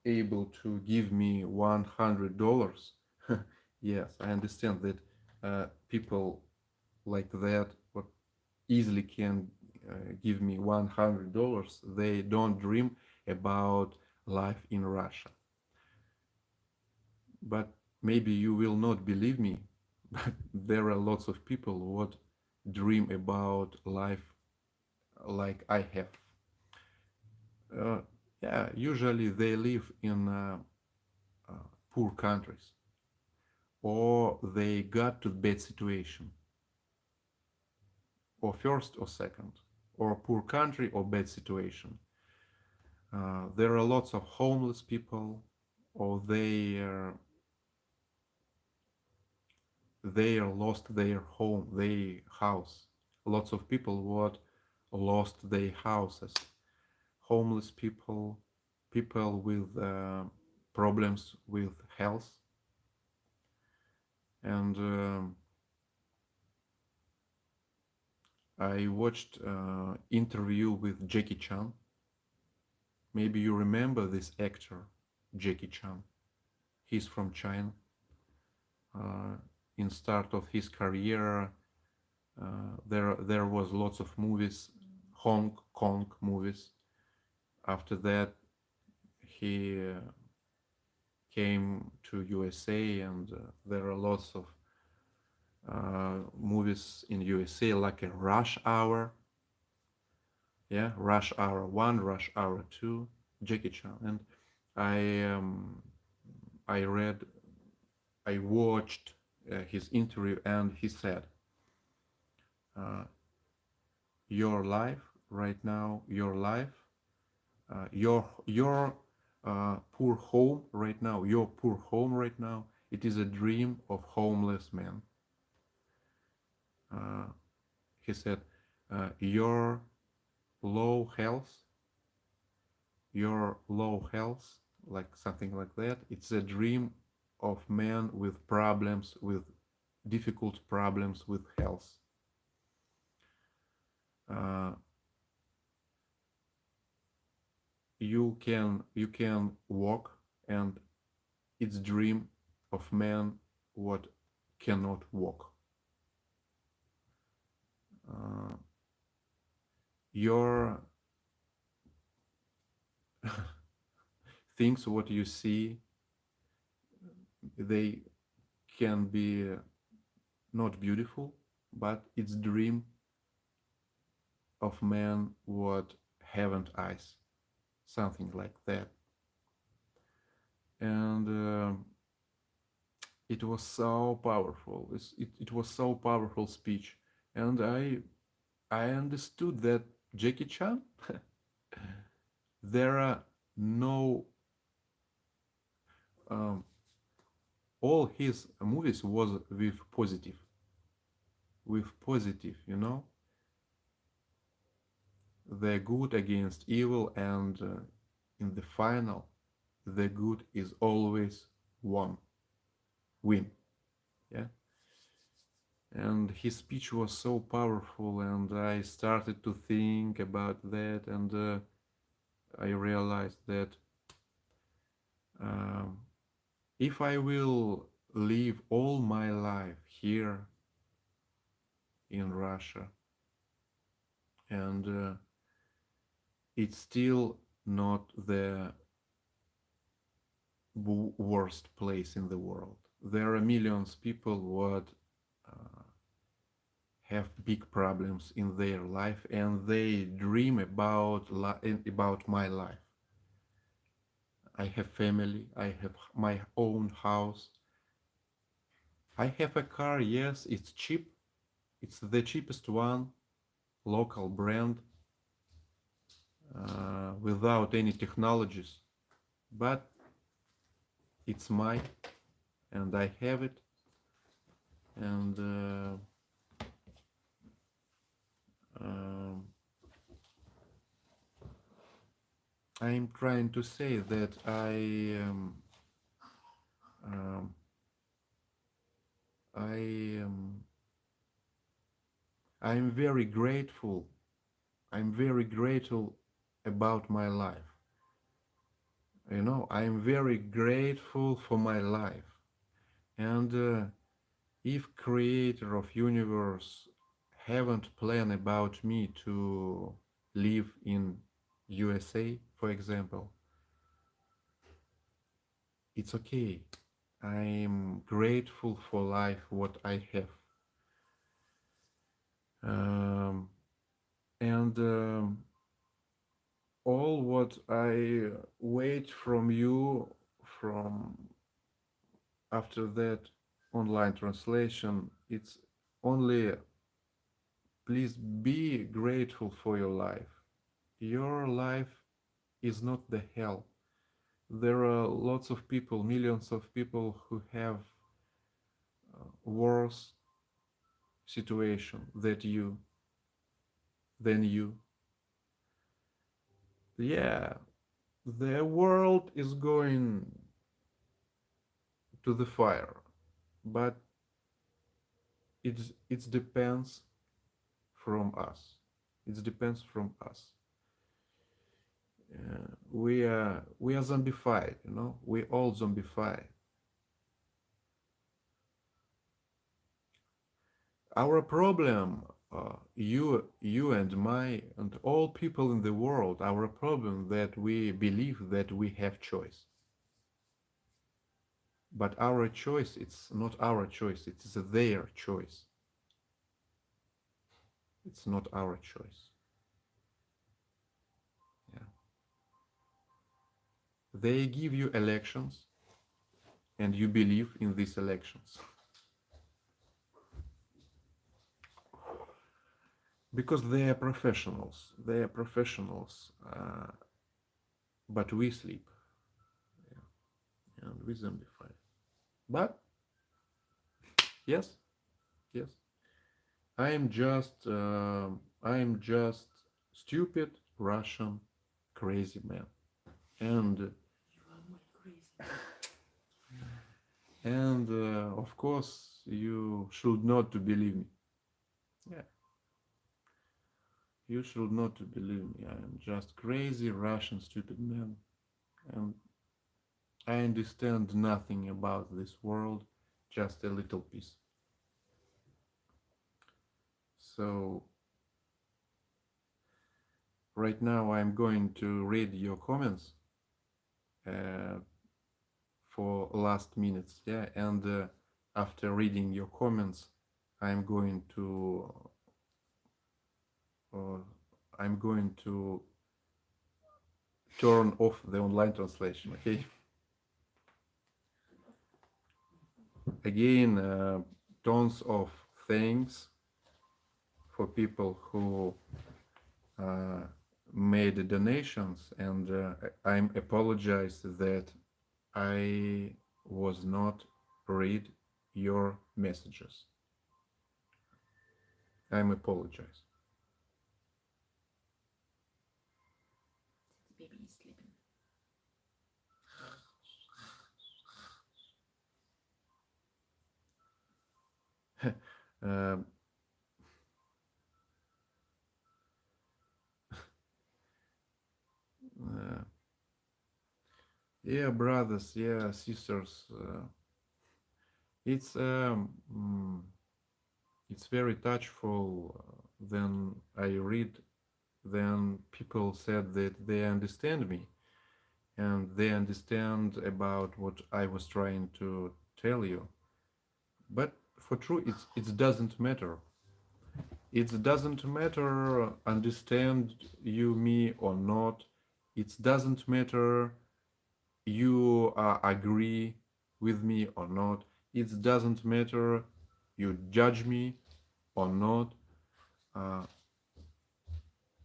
able to give me $100. Yes, I understand that people like that what easily can give me $100. They don't dream about life in Russia. But maybe you will not believe me, but there are lots of people what dream about life like I have. Uh, yeah, usually they live in poor countries, or they got to bad situation, or first or second, or poor country or bad situation. There are lots of homeless people, or they are lost their home, their house. Lots of people what lost their houses. Homeless people, people with problems with health, and I watched interview with Jackie Chan. Maybe you remember this actor, Jackie Chan. He's from China. In start of his career, there was lots of movies, Hong Kong movies. After that, he came to USA, and there are lots of movies in USA like a Rush Hour. Yeah, Rush Hour 1, Rush Hour 2, Jackie Chan. And I watched his interview, and he said, uh, your life right now, your life, your poor home right now, your poor home right now, it is a dream of homeless man. He said, your low health, like something like that, it's a dream of man with problems, with difficult problems with health. You can walk, and it's dream of man what cannot walk. Your things what you see, they can be not beautiful, but it's dream of man what haven't eyes, something like that. And it was so powerful. It was so powerful speech, and I understood that Jackie Chan, there are no all his movies was with positive, you know, the good against evil, and in the final, the good is always win. Yeah. And his speech was so powerful, and I started to think about that, and I realized that if I will live all my life here in Russia, and it's still not the worst place in the world. There are millions of people what have big problems in their life, and they dream about my life. I have family, I have my own house, I have a car. Yes, it's cheap, it's the cheapest one, local brand, without any technologies, but it's mine, and I have it. And I'm trying to say that I'm very grateful. I'm very grateful about my life. You know, I'm very grateful for my life. And if creator of universe haven't planned about me to live in USA, for example, it's okay. I'm grateful for life what I have. And all what I wait from you from after that online translation, it's only please be grateful for your life. Your life is not the hell. There are lots of people, millions of people who have worse situation than you. Yeah, the world is going to the fire, but it depends from us. It depends from us. we are zombified, you know. We all zombified. Our problem, you and my and all people in the world, our problem that we believe that we have choice. But our choice, it's not our choice, it's their choice. It's not our choice. Yeah. They give you elections and you believe in these elections. Because they are professionals. They are professionals. But we sleep. Yeah. And we zombify. But yes, yes. I am just stupid Russian crazy man. And You are my crazy. and of course you should not to believe me. Yeah. You should not to believe me. I am just crazy Russian stupid man. And I understand nothing about this world, just a little piece. So right now I'm going to read your comments uh, for last minutes, yeah, and after reading your comments, I'm going to uh, I'm going to turn off the online translation. Okay. Again, tons of thanks for people who uh, made donations, and I'm apologize that I was not read your messages. I'm apologize. The baby is sleeping. Um, uh, yeah, brothers, yeah, sisters. It's it's very touchful. Then I read, then people said that they understand me and they understand about what I was trying to tell you. But for true, it doesn't matter. It doesn't matter understand you me or not. It doesn't matter you agree with me or not. It doesn't matter you judge me or not. Uh,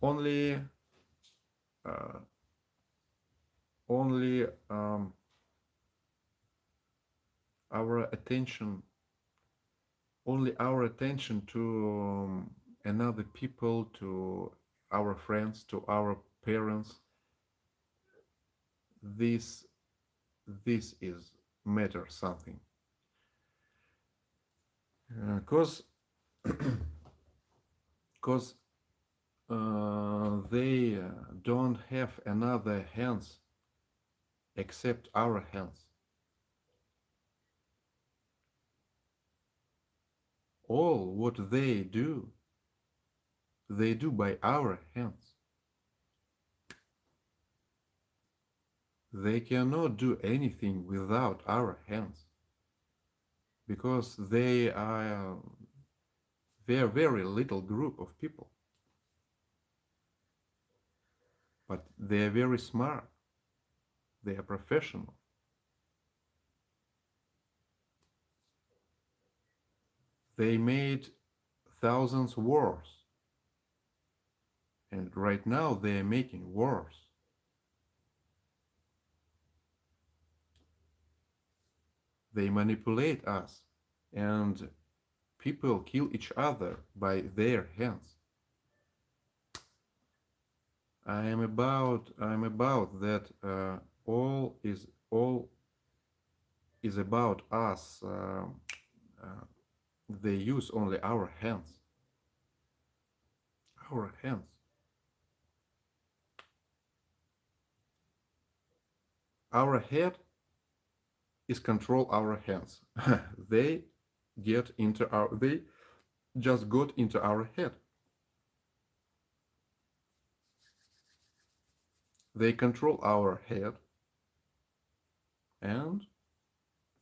only uh, only our attention only our attention to another people, to our friends, to our parents. This this is matter something. Cause cause they don't have another hands except our hands. All what they do by our hands. They cannot do anything without our hands because they are very little group of people, but they are very smart. They are professional. They made thousands wars, and right now they are making wars. They manipulate us, and people kill each other by their hands. I'm about that all is about us. Uh, they use only our hands. Our hands. Our head is control our hands. They get into our, they just got into our head. They control our head and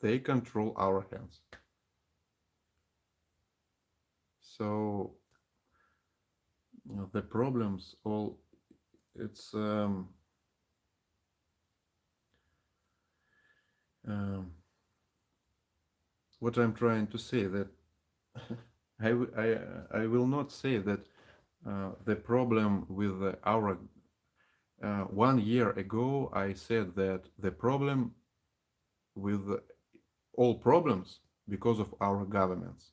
they control our hands. So the problems all, it's um, what I'm trying to say, that I will not say that the problem with our 1 year ago I said that the problem with all problems because of our governments.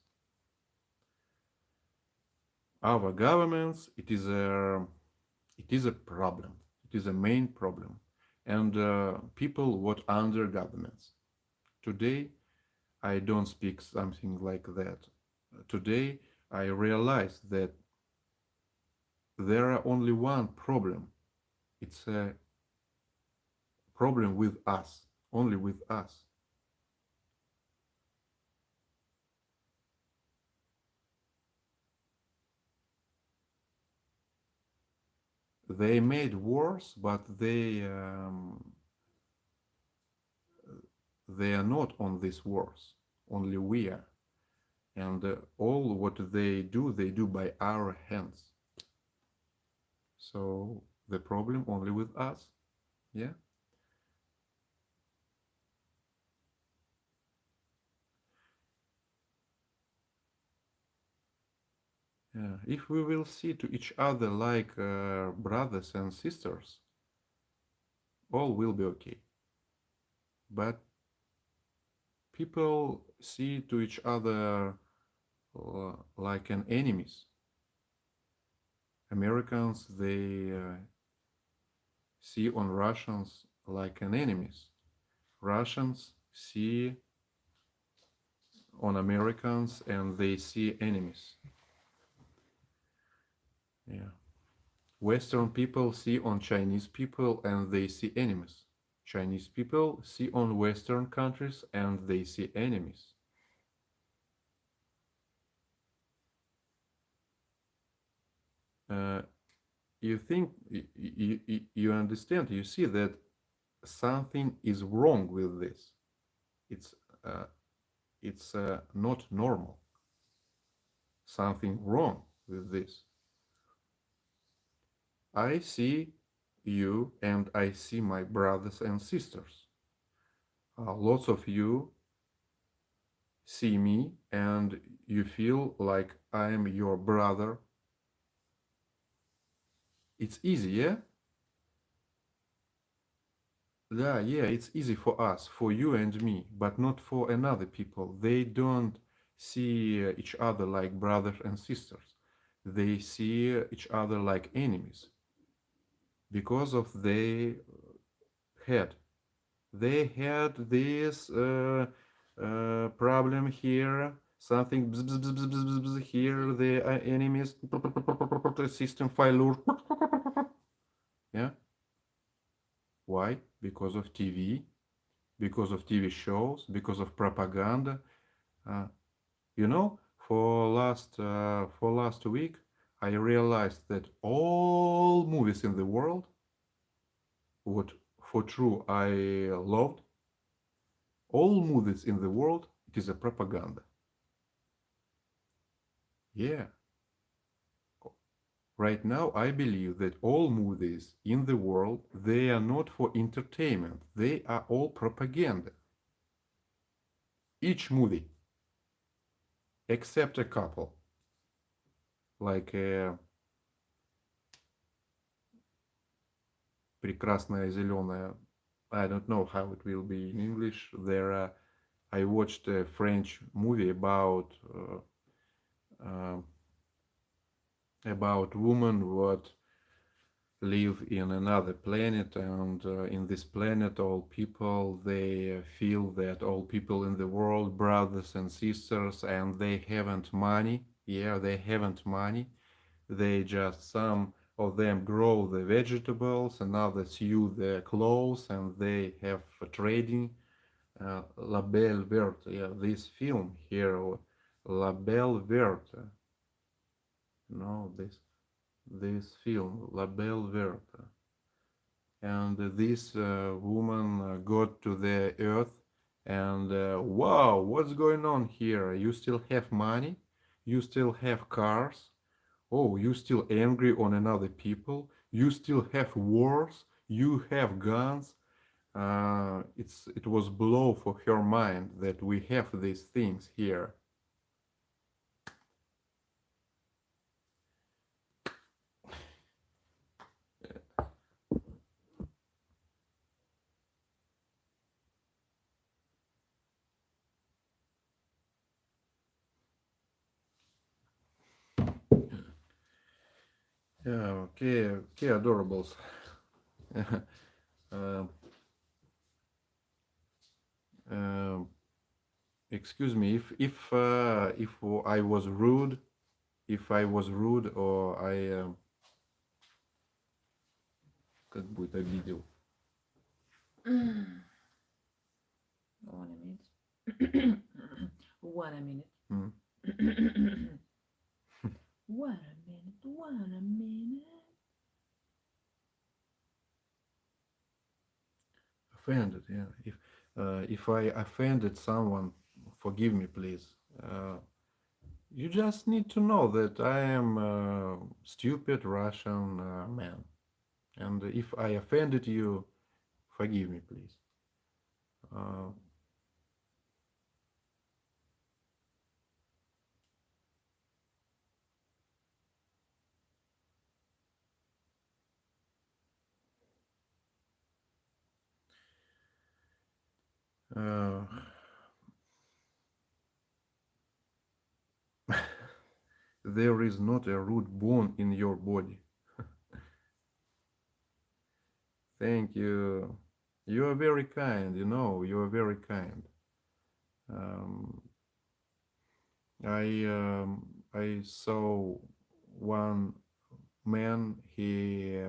Our governments, it is a problem. It is a main problem, and people what under governments. Today, I don't speak something like that. Today, I realize that there are only one problem. It's a problem with us, only with us. They made wars, but they are not on these wars. Only we are. And all what they do by our hands. So the problem only with us. Yeah. If we will see to each other like brothers and sisters, all will be okay. But people see to each other like an enemies. Americans, they see on Russians like an enemies. Russians see on Americans and they see enemies. Yeah. Western people see on Chinese people and they see enemies. Chinese people see on Western countries and they see enemies. You think, you understand, you see that something is wrong with this. It's not normal. Something wrong with this. I see you and I see my brothers and sisters. Lots of you see me and you feel like I'm your brother. It's easy, yeah? Yeah, it's easy for us, for you and me, but not for another people. They don't see each other like brothers and sisters. They see each other like enemies because of they had. They had this problem here, something bzz, bzz, bzz, bzz, bzz, bzz, here, the enemies, system failure. Yeah. Why? Because of TV, because of TV shows, because of propaganda. You know, for last week, I realized that all movies in the world, what for true I loved, all movies in the world, it is a propaganda. Yeah. Right now, I believe that all movies in the world, they are not for entertainment. They are all propaganda. Each movie, except a couple, like Прекрасная зеленая. I don't know how it will be in English. I watched a French movie about women what live in another planet, and in this planet all people, they feel that all people in the world brothers and sisters, and they haven't money. Yeah, they haven't money. They just some of them grow the vegetables, and others sew the clothes, and they have trading. La Belle Verte, yeah, this film here, La Belle Verte. No, this film, La Belle Verte. And this woman got to the earth, and wow, what's going on here? You still have money? You still have cars? Oh, you still angry on another people? You still have wars? You have guns? It was blow for her mind that we have these things here. Yeah, okay, adorables. Um, um, excuse me if I was rude, or I как будет обидел. 1 minute. 1 minute. Mm. 1 minute. 1 minute. Offended, yeah. If I offended someone, forgive me, please. You just need to know that I am a stupid Russian man, and if I offended you, forgive me, please. Uh, uh, there is not a root bone in your body. Thank you. You are very kind, you are very kind. Um, I saw one man, he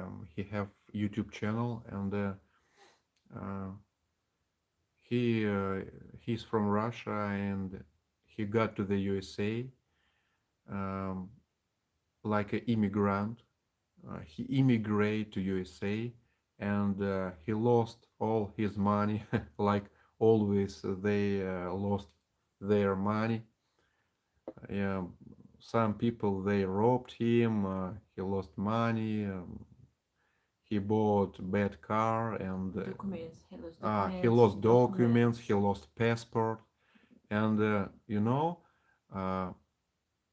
have YouTube channel, and uh, he he's from Russia, and he got to the USA um, like an immigrant. He immigrated to USA, and he lost all his money. Like always, they lost their money. Yeah, some people they robbed him. He lost money. He bought bad car, and Documents. He lost he documents. lost documents. He lost passport, and uh,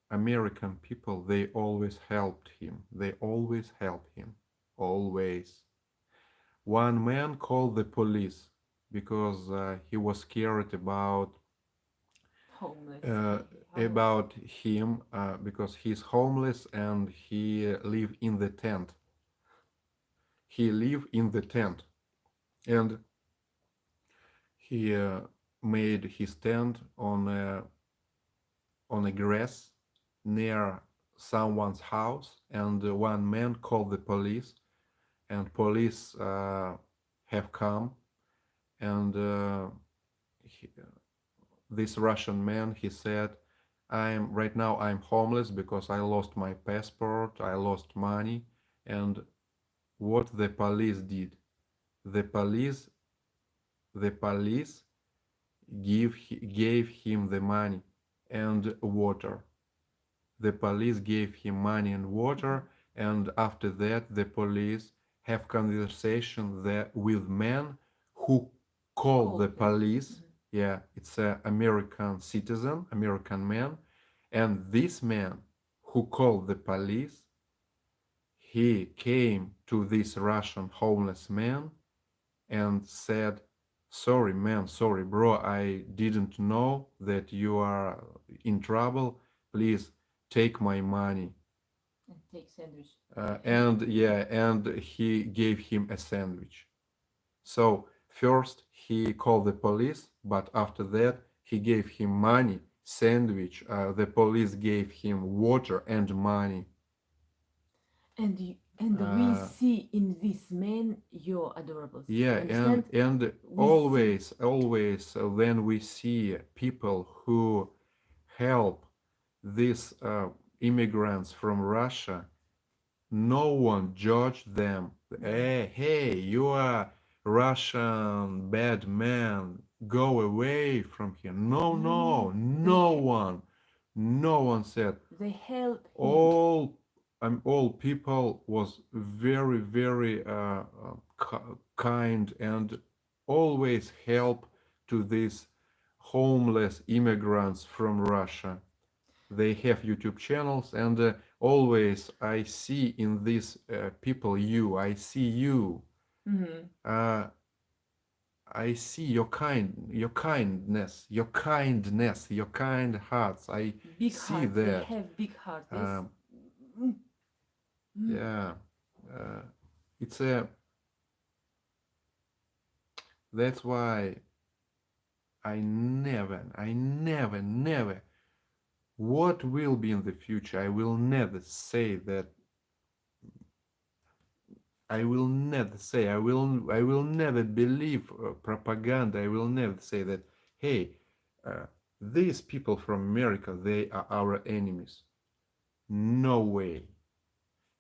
American people, they always helped him. They always helped him. Always. One man called the police because he was scared Homeless. about him, because he's homeless, and he live in the tent. He live in the tent, and he made his tent on a grass near someone's house, and one man called the police, and police have come, and this Russian man, he said, right now I'm homeless because I lost my passport, I lost money. And what the police did, the police gave him the money and water. The police gave him money and water, and after that the police have conversation there with men who call the police. Yeah, it's an American citizen, American man, and this man who called the police, he came to this Russian homeless man and said, sorry man, sorry bro, I didn't know that you are in trouble, please take my money. And take sandwich. And he gave him a sandwich. So first he called the police, but after that he gave him money, sandwich. The police gave him water and money. And And we see in this man your adorables. Yeah, Understand? and We always when we see people who help these immigrants from Russia, no one judged them. Hey, you are Russian bad man. Go away from here. No, no, no one said. they help him. All people was very, very kind and always help to these homeless immigrants from Russia. They have YouTube channels, and always I see in these people you. I see you. Uh, I see your kindness, your kind hearts. I Big see heart. They that. have big heart. Yes. Yeah, it's a. That's why I never. What will be in the future? I will never say that. I will never say. I will never believe propaganda. I will never say that. Hey, uh, these people from America, they are our enemies. No way.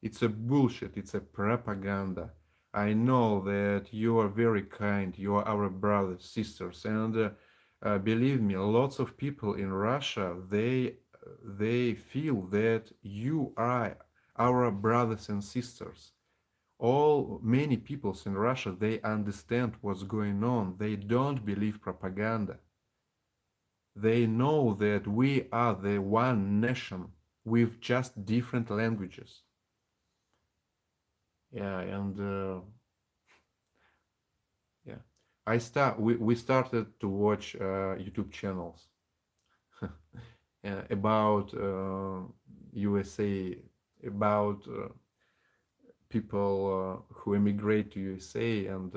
It's a bullshit. It's a propaganda. I know that you are very kind. You are our brothers, sisters, and believe me, lots of people in Russia they feel that you are our brothers and sisters. All many peoples in Russia they understand what's going on. They don't believe propaganda. They know that we are the one nation with just different languages. Yeah, and yeah, we started to watch YouTube channels about USA, about people who emigrate to USA, and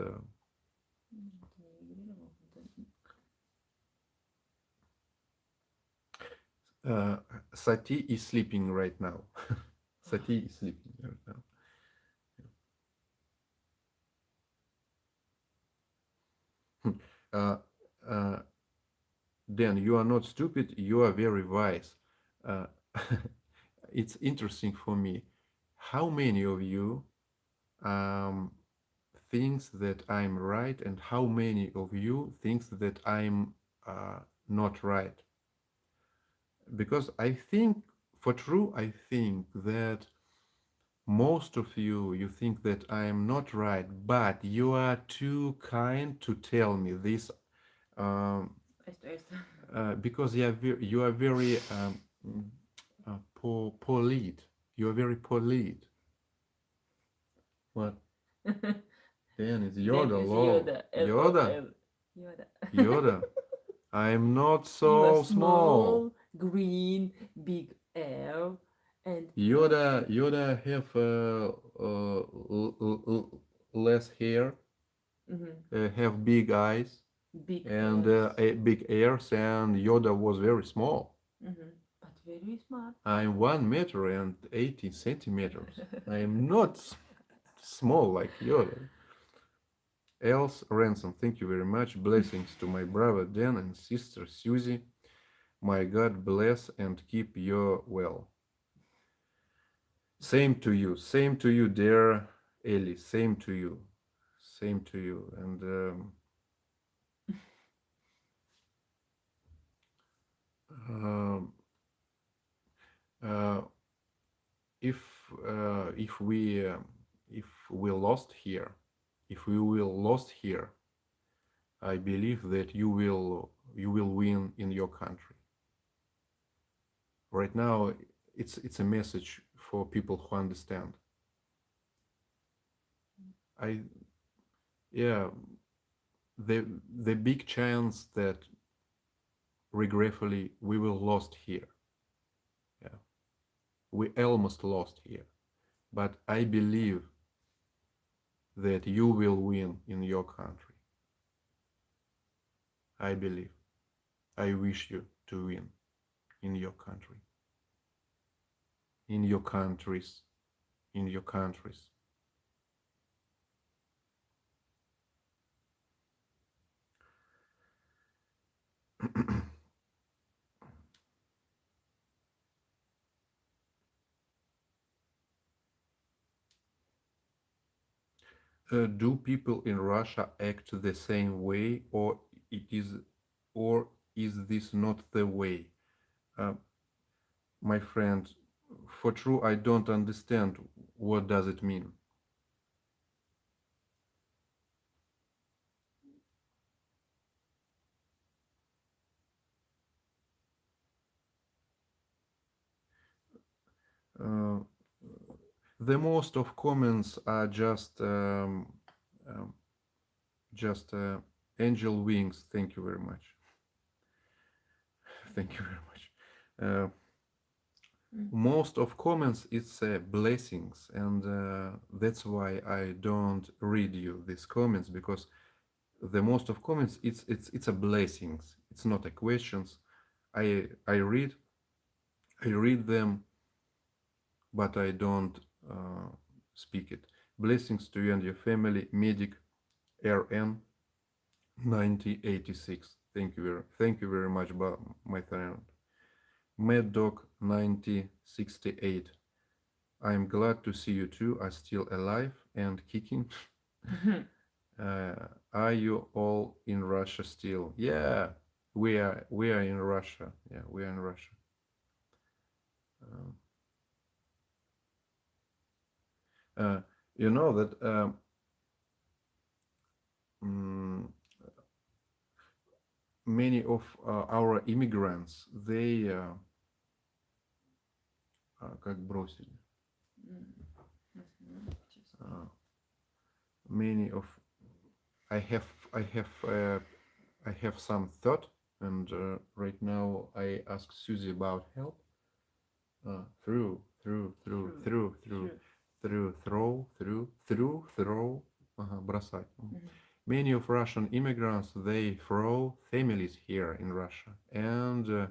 Sati is sleeping right now. Sati is sleeping right now. Uh, uh, Dan, you are not stupid, you are very wise. Uh, it's interesting for me. How many of you um, thinks that I'm right, and how many of you thinks that I'm not right? Because I think, for true, I think that most of you think that I am not right, but you are too kind to tell me this because you are very polite. You are very polite. What? Dan is Yoda, lol. Yoda? Yoda. I'm not You are so small. green, big air, and Yoda have less hair, have big eyes, big and ears. big ears, and Yoda was very small. But very smart. I'm 1 meter and 80 centimeters. I'm not small like Yoda. Else Ransom, thank you very much. Blessings to my brother Dan and sister Susie. My God bless and keep you well. Same to you, dear Ellie. Same to you. Same to you. And um, uh, if we lost here, if we will lost here, I believe that you will win in your country. Right now, it's a message for people who understand. I Yeah, the big chance that regretfully we will lost here. Yeah, we almost lost here, but I believe that you will win in your country. I believe. I wish you to win in your country, in your countries, in your countries. Do people in Russia act the same way, it is, or is this not the way? Uh, my friend, for true, I don't understand. What does it mean? Uh, the most of comments are um, just angel wings. Thank you very much. Thank you very much. Most of comments it's blessings, and that's why I don't read you these comments, because the most of comments it's a blessings. It's not a questions. I read them, but I don't speak it. Blessings to you and your family. Medic RN 9086. Thank you very much, my friend. Mad Dog 9068. I'm glad to see you two are still alive and kicking. Are you all in Russia still? Yeah, we are in Russia. Yeah, we are in Russia. You know that mm, many of our immigrants, they как бросили. Many of I have some thought, and right now I ask Susie about help. Through, бросать. Many of Russian immigrants, they throw families here in Russia and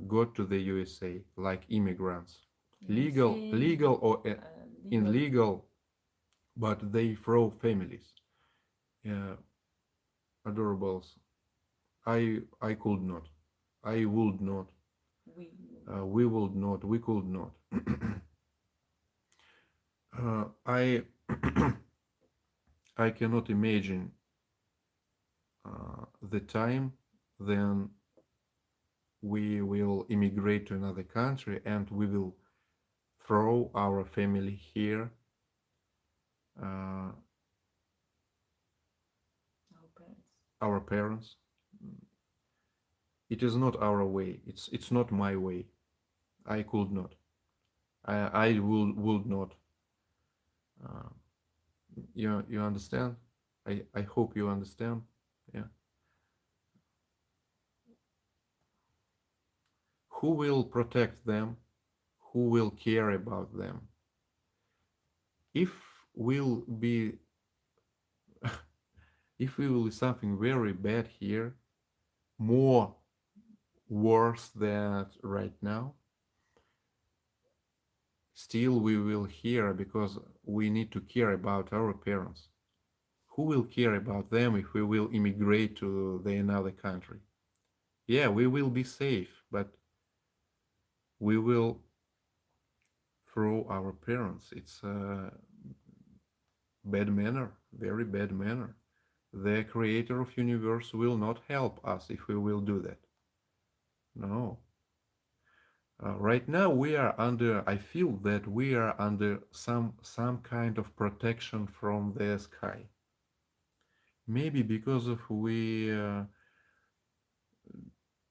go to the USA like immigrants, legal or illegal, but they throw families. Adorables. I could not. I would not. We would not. We could not. I I cannot imagine the time then we will immigrate to another country and we will throw our family here. Our parents. It is not our way. It's not my way. I could not. I would not. You understand? I hope you understand. Yeah. Who will protect them? Who will care about them? If will be if we will be something very bad here, more worse than right now, still we will hear, because we need to care about our parents. Who will care about them if we will immigrate to another country? Yeah, we will be safe, but we will throw our parents. It's a bad manner, very bad manner. The creator of universe will not help us if we will do that. No. Right now we are under, I feel that we are under some kind of protection from the sky. Maybe because of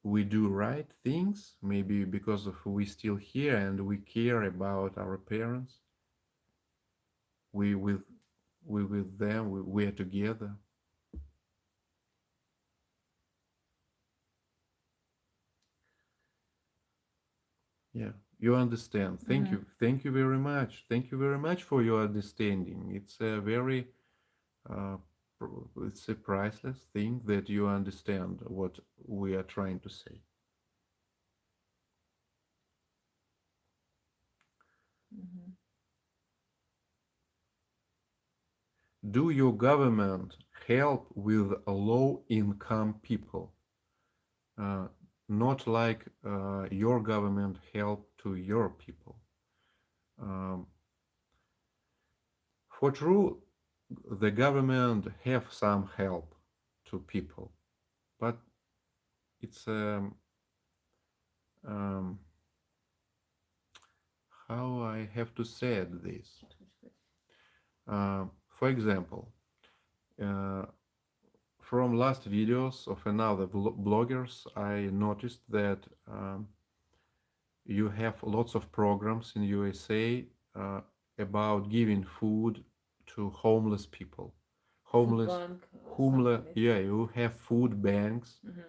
we do right things, maybe because of we still here and we care about our parents. We with them, we are together. Yeah, you understand. Thank you. Thank you very much. Thank you very much for your understanding. It's a very, it's a priceless thing that you understand what we are trying to say. Do your government help with low-income people? Uh, Not like your government help to your people. Um, for true, the government have some help to people, but it's um, how I have to say this. For example, uh, from last videos of another bloggers, I noticed that you have lots of programs in USA about giving food to homeless people. Food Homeless, bank or homeless, something. yeah, you have food banks, Mhm.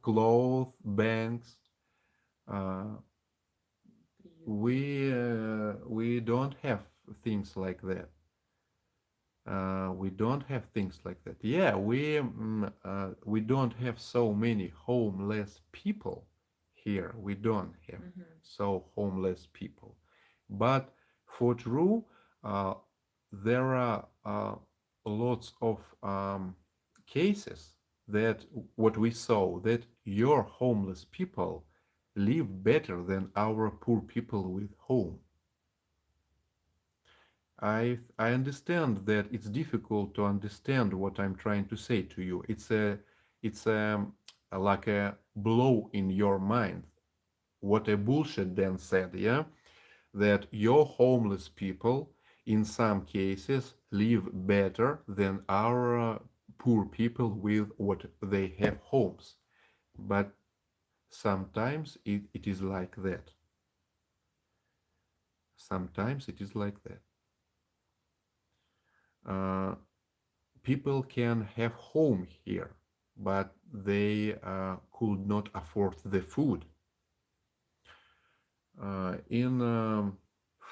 cloth banks. Uh, we don't have things like that. We don't have things like that. Yeah, we don't have so many homeless people here. We don't have Mhm. so homeless people. But for true, uh, there are lots of cases that what we saw that your homeless people live better than our poor people with home. I understand that it's difficult to understand what I'm trying to say to you. It's like a blow in your mind. What a bullshit Dan said, yeah? That your homeless people in some cases live better than our poor people with what they have homes. But sometimes it is like that. Sometimes it is like that. Uh, People can have home here, but they could not afford the food. In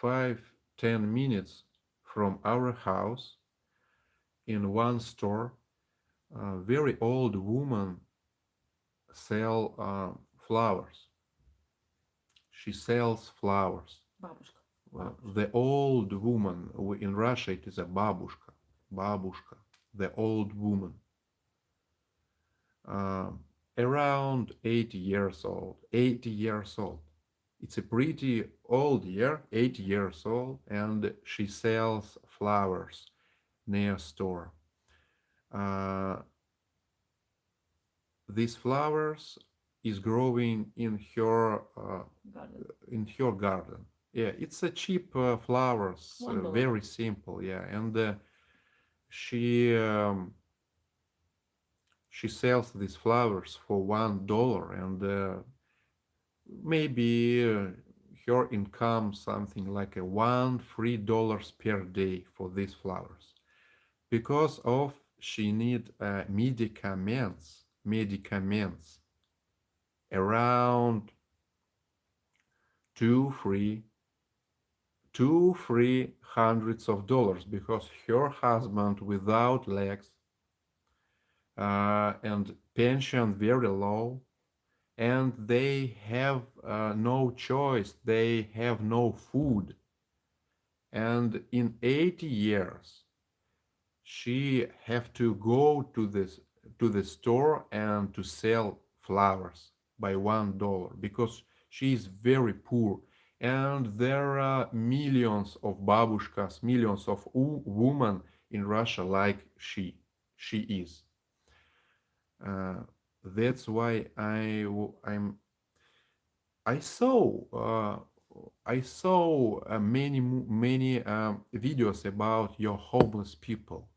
5-10 minutes from our house, in one store, a very old woman sell flowers. She sells flowers. Бабушка. The old woman, in Russia it is a babushka. Babushka, the old woman. uh, Around 80 years old. 80 years old. It's a pretty old year, 80 years old, and she sells flowers near store. Uh, these flowers is growing Garden. in her garden. Yeah, it's a cheap flowers, $1. very simple. Yeah, and she um, she sells these flowers for $1, and maybe her income something like a $1-3 per day for these flowers, because of she need medicaments around two free two free hundreds of dollars, because her husband without legs, and pension very low, and they have no choice, they have no food. And in 80 years she have to go to the store and to sell flowers by $1, because she is very poor. And there are millions of babushkas, millions of women in Russia like she is. uh, that's why I saw many videos about your homeless people.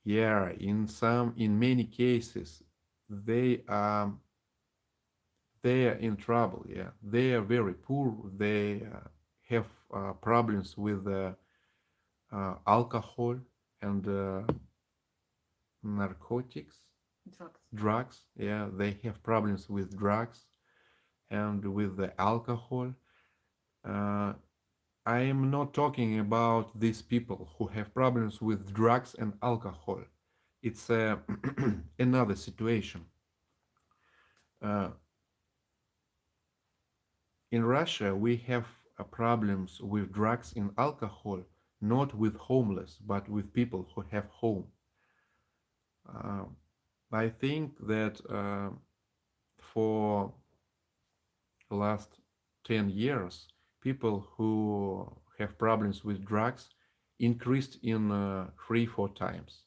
Yeah, in many cases, they they are in trouble. Yeah, they are very poor. They have problems with alcohol and narcotics, Drugs. drugs. Yeah, they have problems with drugs and with the alcohol. Uh, I am not talking about these people who have problems with drugs and alcohol. It's another situation. Uh, in Russia, we have problems with drugs and alcohol not with homeless, but with people who have home. I think that for the last 10 years, people who have problems with drugs increased in 3-4 times.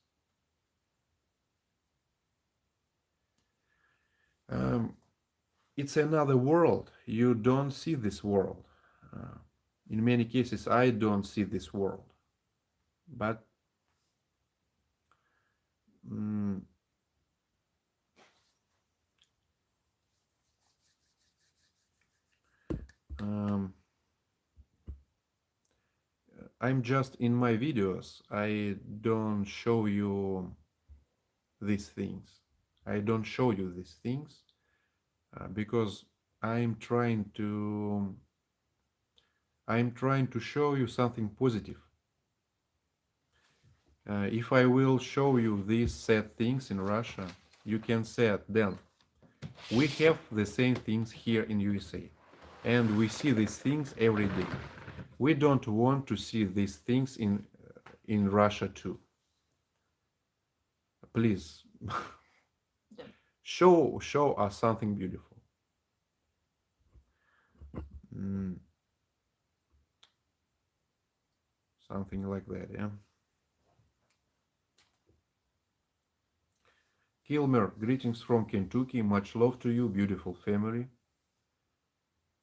It's another world. You don't see this world. In many cases, I don't see this world. But I'm just in my videos, I don't show you these things. I don't show you these things because I'm trying to show you something positive. If I will show you these sad things in Russia, you can say then we have the same things here in USA, and we see these things every day. We don't want to see these things in Russia too. Please show us something beautiful. Something like that, yeah. Kilmer, greetings from Kentucky. Much love to you, beautiful family.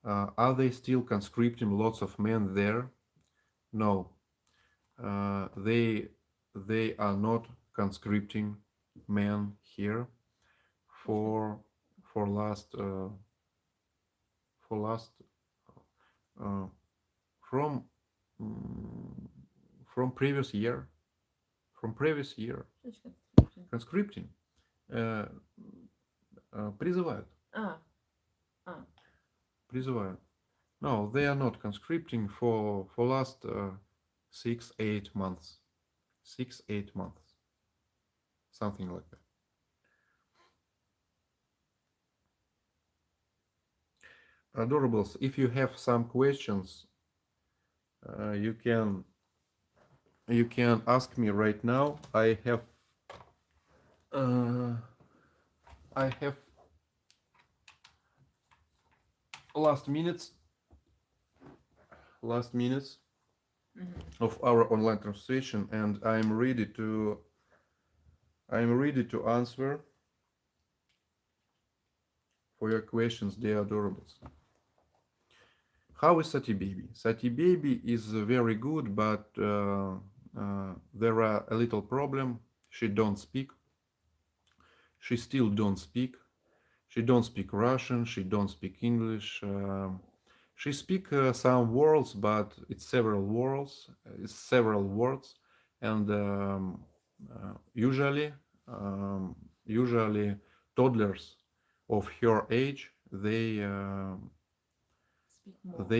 Are they still conscripting lots of men there? No, they are not conscripting men here for last from previous year conscripting призывают. Призывают. No, they are not conscripting for last 6-8 months. 6-8 months. Something like that. Adorables, if you have some questions, you can ask me right now. I have last minutes of our online translation, and I'm ready to answer for your questions, dear adorables. How is Sati baby? Sati baby is very good, but there are a little problem. She don't speak. She still don't speak. She don't speak Russian. She don't speak English. She speak some words, but it's several words. And usually toddlers of her age, they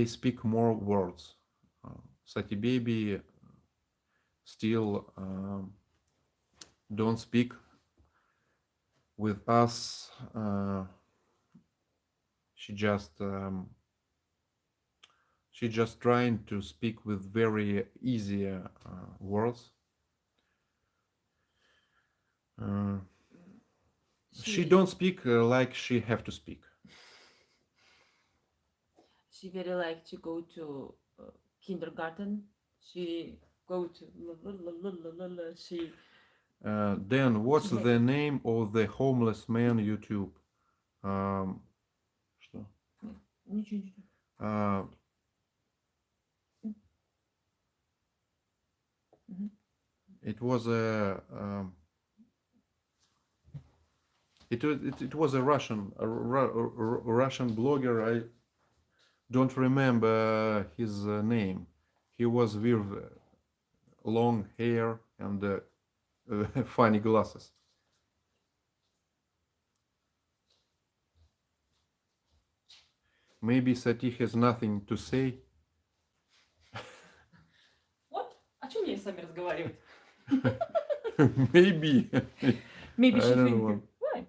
speak more words. Sati baby still don't speak with us. She just trying to speak with very easy words. She don't speak like she have to speak. She very like to go to kindergarten. She go to she. Then what's the name of the homeless man YouTube? Что? Ничего. It was a it was a Russian blogger. I don't remember his name. He was with long hair and funny glasses. Maybe Sati has nothing to say. What? О чем мне с вами разговаривать? Maybe. Maybe she I don't think. know. Why?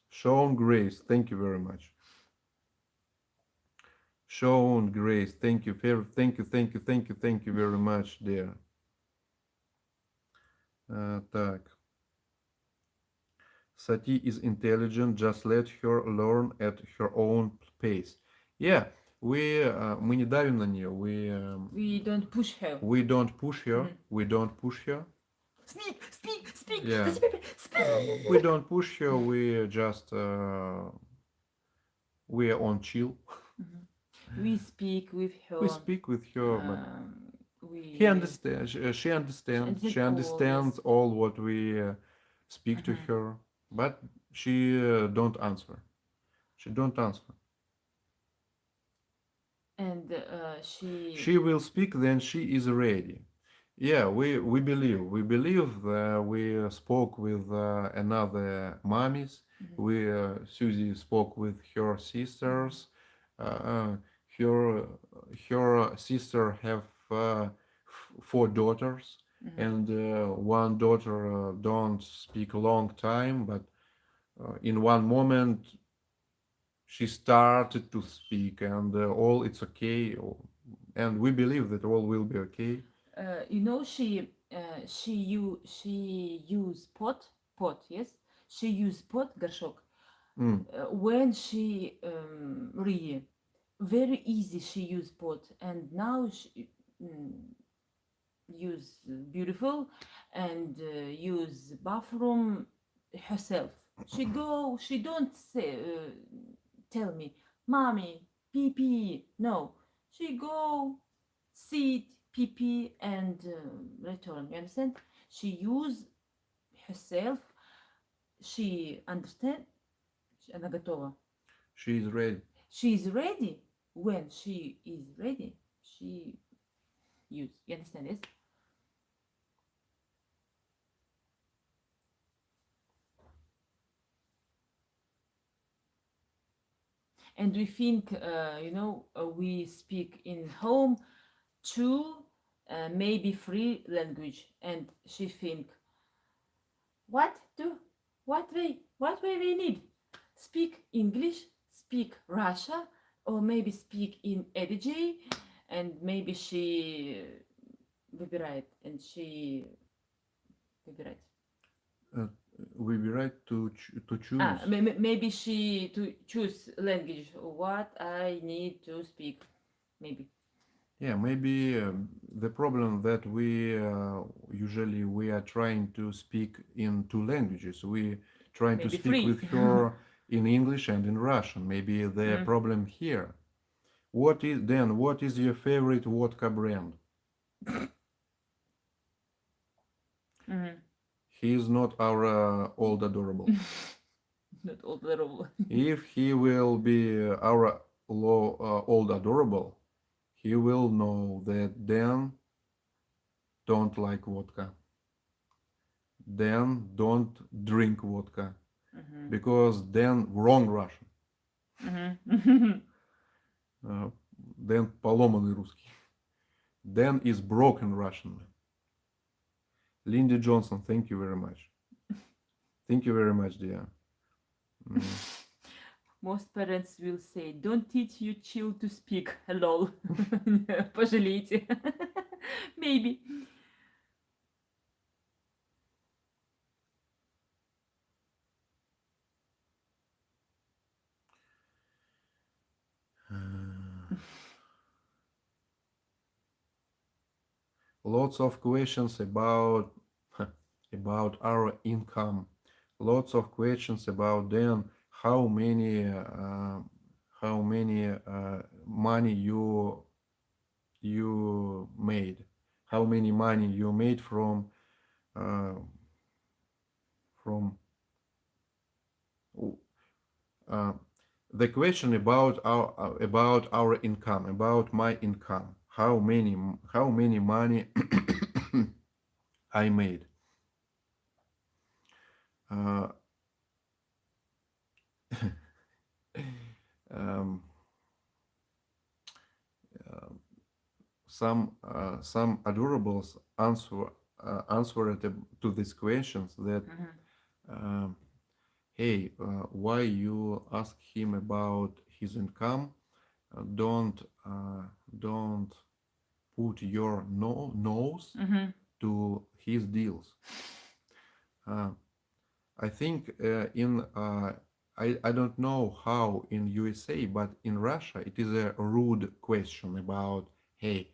Sean Grace, thank you very much. Shown Grace. Thank you. Thank you very much, dear. Так. Sati is intelligent. Just let her learn at her own pace. Yeah, мы не давим на нее. We don't push her. We don't push her. Mhm. We don't push her. Speak. Yeah. Speak. We don't push her. We just we are on chill. We speak with her. We speak with her, but We. he understands. She understands. She understands all what we speak to her, but she don't answer. She don't answer. And She will speak then she is ready. Yeah, we believe we spoke with another mommies. We Susie spoke with her sisters. Her her sister have 4 daughters, and one daughter don't speak a long time, but in one moment she started to speak, and all it's okay, and we believe that all will be okay. you know, she use pot, yes, she use pot, горшок, when she really very easy she use pot, and now she use beautiful and use bathroom herself. She don't say tell me, mommy, pee pee. No, she go sit, pee pee, and return. You understand? She use herself. She understand. Она готова. She is ready. She is ready. When she is ready, she use. You understand this? And we think, we speak in home 2, maybe 3 language, and she think, what way we need? Speak English, speak Russia, or maybe speak in EDJ, and maybe she выбирает, and she выбирает. Выбирать to choose. Maybe she to choose language. What I need to speak, maybe. Yeah, maybe the problem that we usually we are trying to speak in 2 languages. We trying Maybe to speak 3. with her in English and in Russian. Maybe the problem here. What is your favorite vodka brand? He is not our old adorable. Not old adorable. If he will be our old adorable, he will know that Dan don't like vodka. Dan don't drink vodka, because Dan wrong Russian. Dan поломанный русский. Dan is broken Russian man. Lindy Johnson, thank you very much. Thank you very much, dear. Most parents will say, don't teach your child to speak. Hello. Пожалейте. Maybe. Lots of questions about our income. Lots of questions about then how many money you made, how many money you made from the question about our income, about my income, how many money I made. Some adorables answered to these questions that hey, why you ask him about his income? don't put your nose Mm-hmm. to his deals. Uh, I think I don't know how in USA, but in Russia it is a rude question about, hey,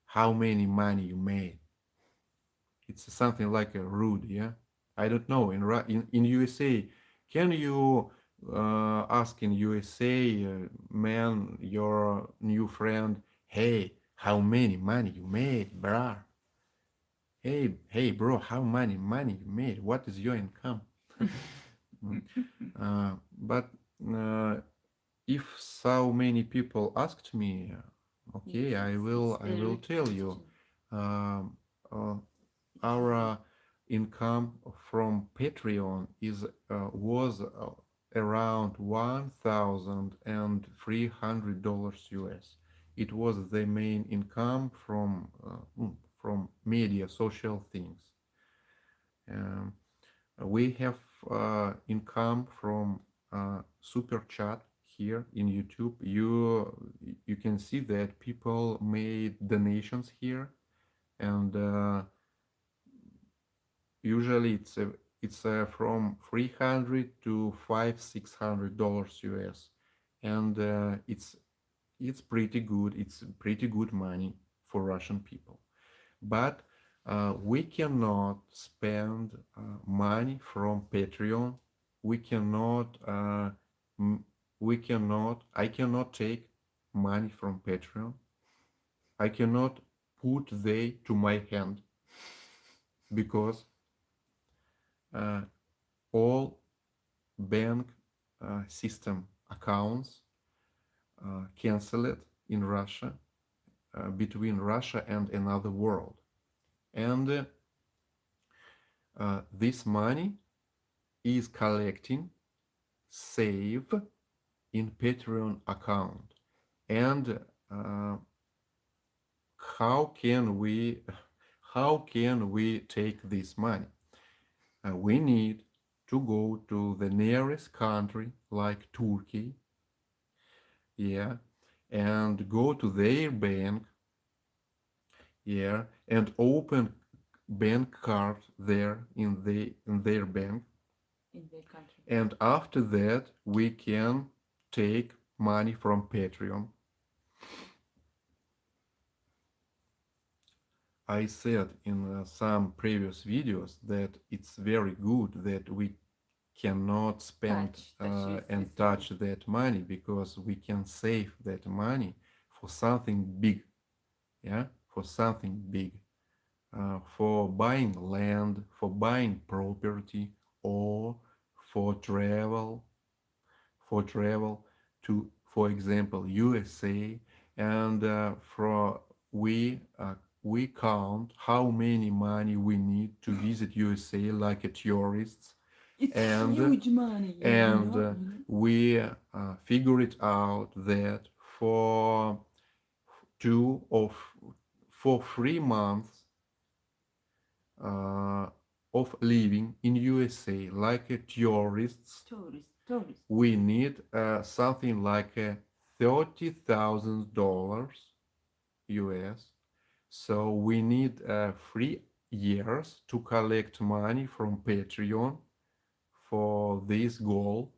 how many money you made. It's something like a rude, yeah. I don't know in USA, can you ask in USA, man, your new friend, hey, how many money you made, bruh? Hey, bro, how many money you made? What is your income? But uh, if so many people asked me, okay, Yes, it's I will very tell you. question. Um, uh, our income from Patreon is was around $1,300 US. It was the main income from media, social things. Um, we have income from super chat here in YouTube. You can see that people made donations here, and usually it's from 300 to $500-600 US, and it's pretty good. It's pretty good money for Russian people. But we cannot spend money from Patreon. We cannot. We cannot. I cannot take money from Patreon. I cannot put they to my hand because uh, all bank system accounts canceled in Russia between Russia and another world, and this money is collecting save in Patreon account. And uh, how can we take this money? We need to go to the nearest country like Turkey, yeah, and go to their bank, yeah, and open bank card there in their bank, In their country. and after that we can take money from Patreon. I said in some previous videos that it's very good that we cannot spend and touch that money because we can save that money for something big, yeah, for something big, for buying land, for buying property, or for travel, to, for example, USA, and we count how many money we need to visit USA like a tourists, It's and huge money, and we figure it out that for two of for 3 months uh, of living in USA like a tourists, Tourist. we need something like $30,000 US. So we need 3 years to collect money from Patreon for this goal,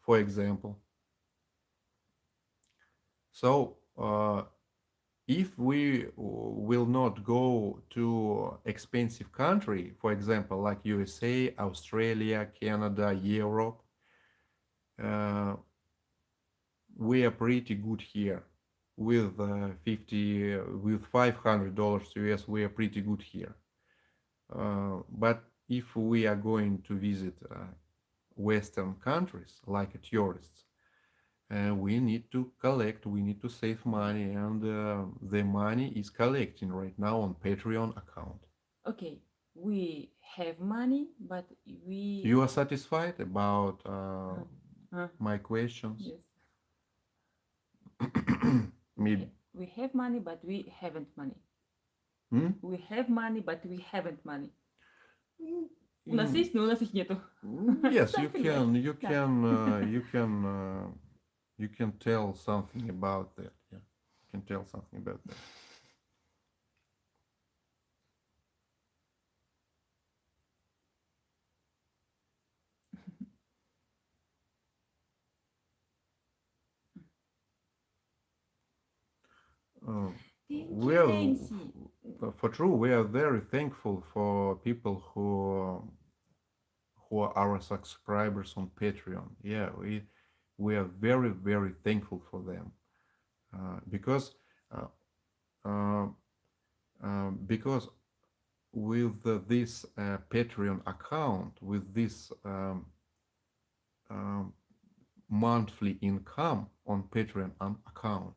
for example. So if we will not go to expensive country, for example, like USA, Australia, Canada, Europe, uh, we are pretty good here. With with $500 US, we are pretty good here. But if we are going to visit Western countries like tourists, we need to collect, we need to save money, and the money is collecting right now on Patreon account. Okay, we have money, but we. You are satisfied about my questions? Yes. Maybe. We have money, but we haven't money. We have money, but we haven't money. У нас есть, но у нас их нету. Yes, you Something can, like you that. can, you can you can tell something about that. Yeah, you can tell something about that. Uh, Thank we you, are, Nancy. for true, we are very thankful for people who are our subscribers on Patreon. Yeah, we are very very thankful for them because uh, uh, because with this Patreon account, with this um, monthly income on Patreon account,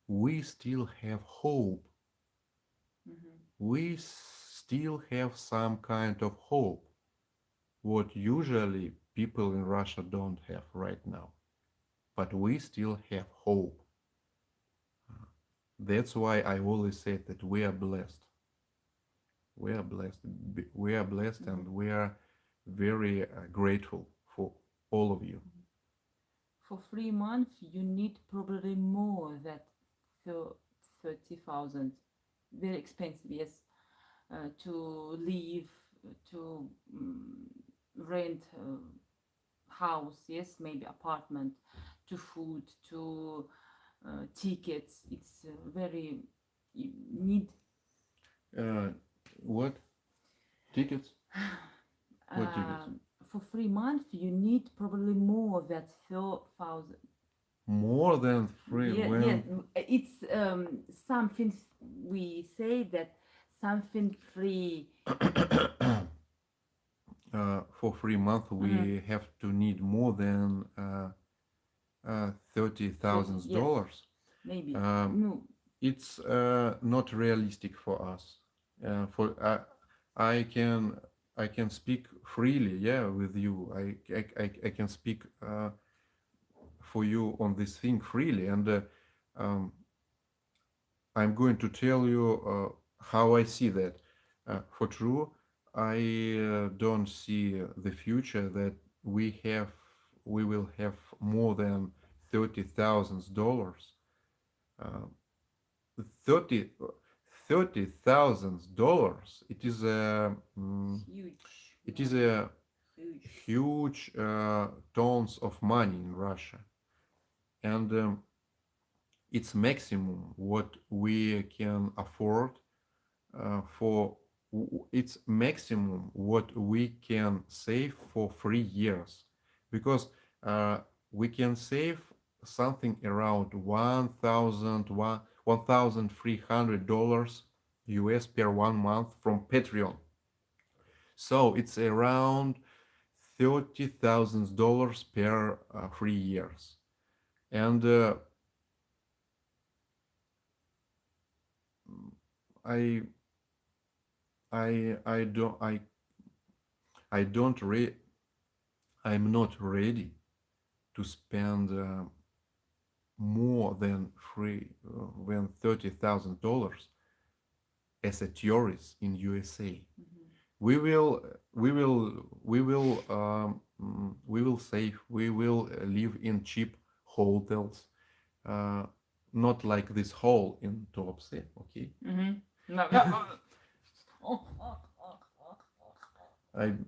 we still have hope. Mhm. We still have some kind of hope, what usually people in Russia don't have right now. But we still have hope. That's why I always say that we are blessed. We are blessed. We are blessed, and we are very grateful for all of you. For 3 months, you need probably more than 30,000. Very expensive, yes, to live, to rent house, yes, maybe apartment, to food, to tickets. It's very you need What tickets? What tickets? for 3 months you need probably more than 4,000. More than free Yeah, when yes, it's something we say that something free. for 3 months we have to need more than Yes, $30,000. maybe. Um, No. it's not realistic for us. For I can I can speak freely, yeah, with you. I can speak for you on this thing freely, and um, I'm going to tell you how I see that. For true, I don't see the future that we will have more than $30,000. Uh, 30 $30,000. Huge. It is a Huge. huge tons of money in Russia, and it's maximum what we can afford for it's maximum what we can save for 3 years, because we can save something around $1,300 US per 1 month from Patreon. So it's around $30,000 per 3 years. And I I don't I don't re I'm not ready to spend more than $30,000 as a tourist in USA. We will we will save. We will live in cheap hotels, uh, not like this hole in Turopse. Okay, No.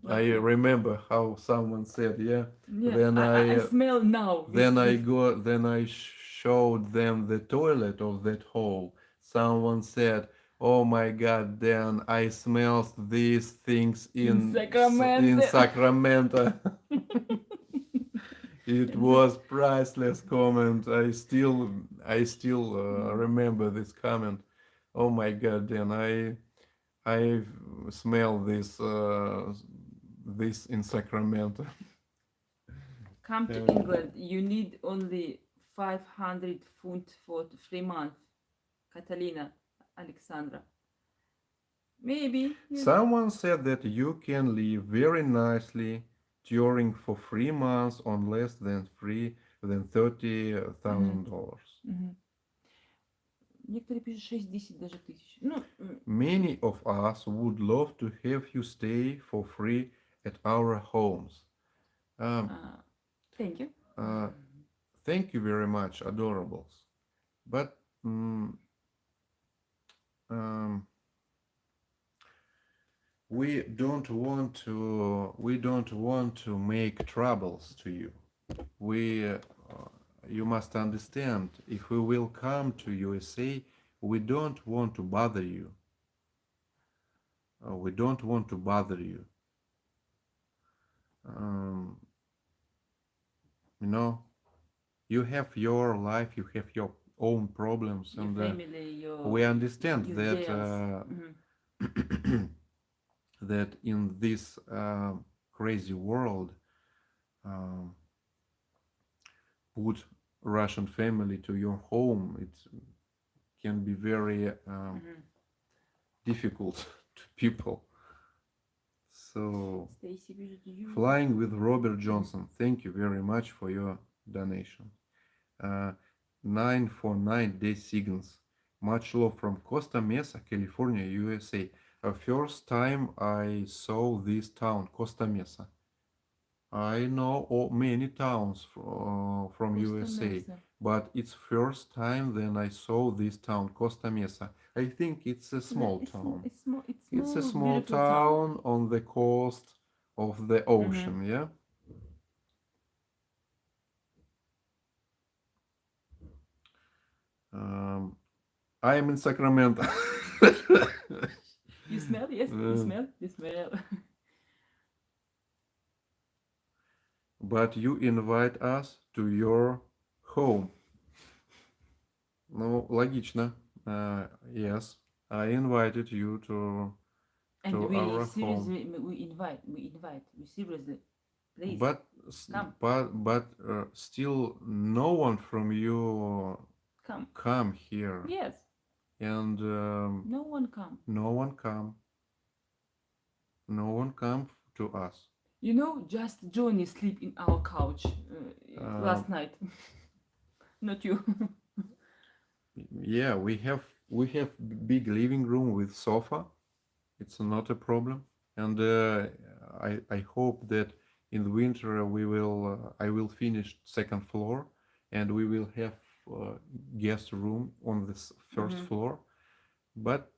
I remember how someone said, yeah. Yeah, Then I I smell now. then I showed them the toilet of that hole. Someone said, "Oh my God!" Then I smelled these things In in Sacramento. Sacramento. It was priceless comment. I still remember this comment. Oh my God! Then I smell this in Sacramento. Come to Yeah. England. You need only 500 funt for 3 months. Catalina, Alexandra. Maybe. Someone said that you can live very nicely touring for 3 months on less than $30,000. Некоторые пишут 6-10 даже тысяч. Ну, Many of us would love to have you stay for free at our homes. Um, thank you. uh, Thank you very much, adorables. But um, we don't want to make troubles to you. You must understand, if we will come to USA, we don't want to bother you. We don't want to bother you. Um, you know, you have your life, you have your own problems, Your and family, we understand your that jails. that in this crazy world, um, put Russian family to your home, it can be very difficult to people. So, Stacy, do you? flying with Robert Johnson, thank you very much for your donation. 949 Day Signals. Much love from Costa Mesa, California, USA. First time I saw this town, Costa Mesa. I know many towns from Costa USA, Mesa. but it's first time then I saw this town, Costa Mesa. I think it's a small town. It's a small town on the coast of the ocean, yeah? I am in Sacramento. You smell? Yes, you smell. You smell. But you invite us to your home. Ну, логично. Yes, I invited you to And our we home. seriously, we invite. We seriously, please. But Come. still no one from you come here. Yes. And No one come. no one come. No one come to us. You know, just Johnny sleep in our couch last night. Not you. Yeah, we have big living room with sofa. It's not a problem, and I hope that in the winter I will finish second floor, and we will have guest room on this first floor. But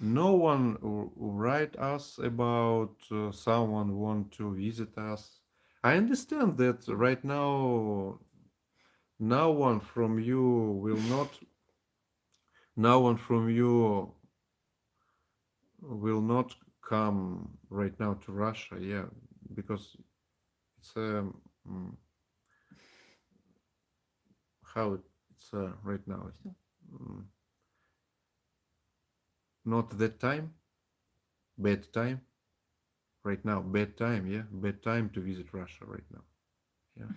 no one write us about someone want to visit us. I understand that right now no one from you will not. No one from you will not come right now to Russia, yeah, because it's how it's right now. Not that time, bad time. Right now, bad time, yeah, bad time to visit Russia right now, yeah.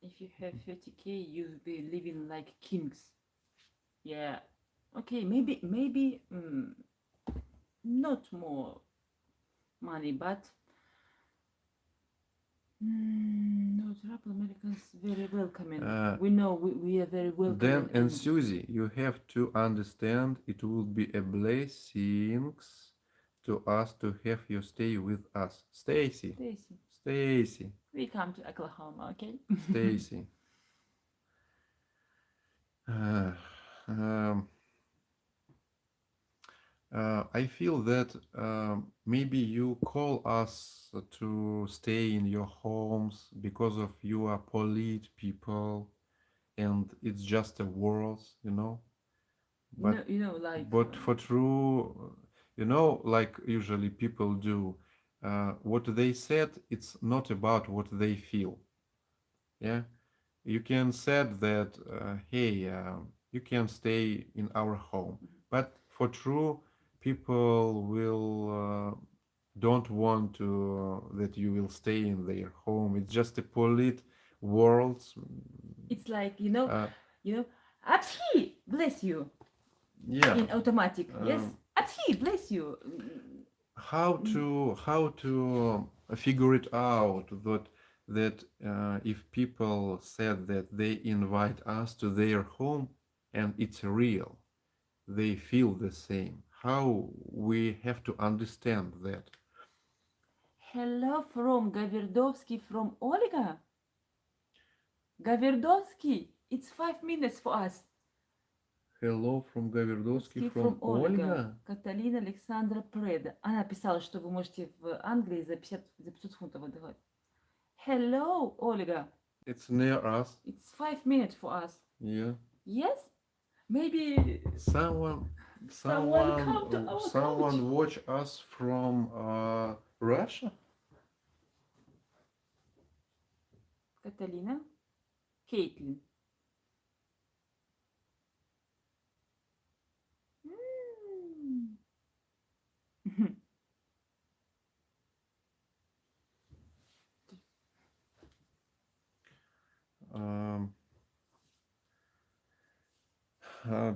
If you have 30K, you'll be living like kings. Yeah. Okay, maybe not more money, but no trouble. Americans very welcoming. We know we are very welcoming. Dan and Susie, you have to understand it would be a blessing to us to have you stay with us. Stacy. We come to Oklahoma, okay? Stacy. I feel that maybe you call us to stay in your homes because of you are polite people, and it's just a words, you know. But like. But for true, like usually people do, what they said, it's not about what they feel. Yeah, you can said that, hey, you can stay in our home, but for true, people will don't want to that you will stay in their home. It's just a polite world. It's like Abhi, bless you. Yeah. In automatic, yes. Abhi, bless you. How to figure it out that if people said that they invite us to their home and it's real, they feel the same. How we have to understand that? Hello from Gaverdovsky from Olga. Gaverdovsky, it's 5 minutes for us. Hello from Gaverdowski Ski from from Olga. Olga. Каталина Александра Преда. Она писала, что вы можете в Англии за 500 фунтов отдыхать. Hello, Olga. It's near us. It's 5 minutes for us. Yeah. Yes? Maybe Someone come to our someone couch. watch us from Russia? Каталина. Кейтлин.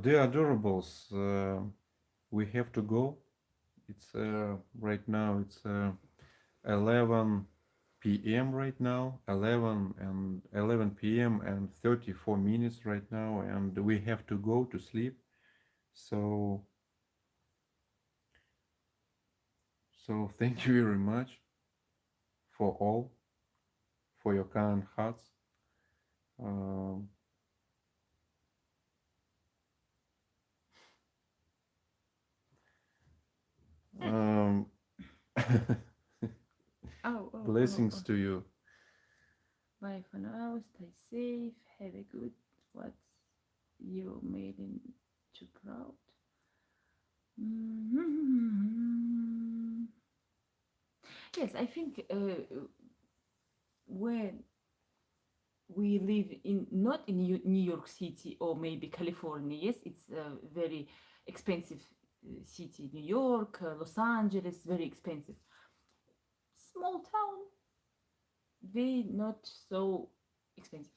Dear adorables, we have to go. It's right now. It's 11 p.m. right now. 11 p.m. and 34 minutes right now, and we have to go to sleep. So thank you very much for all, for your kind hearts. Blessings to you. Bye for now. Stay safe. Have a good what you made him too proud. Yes, I think when we live in not in New York City or maybe California, yes, it's a very expensive city. New York, Los Angeles, very expensive. Small town, they not so expensive.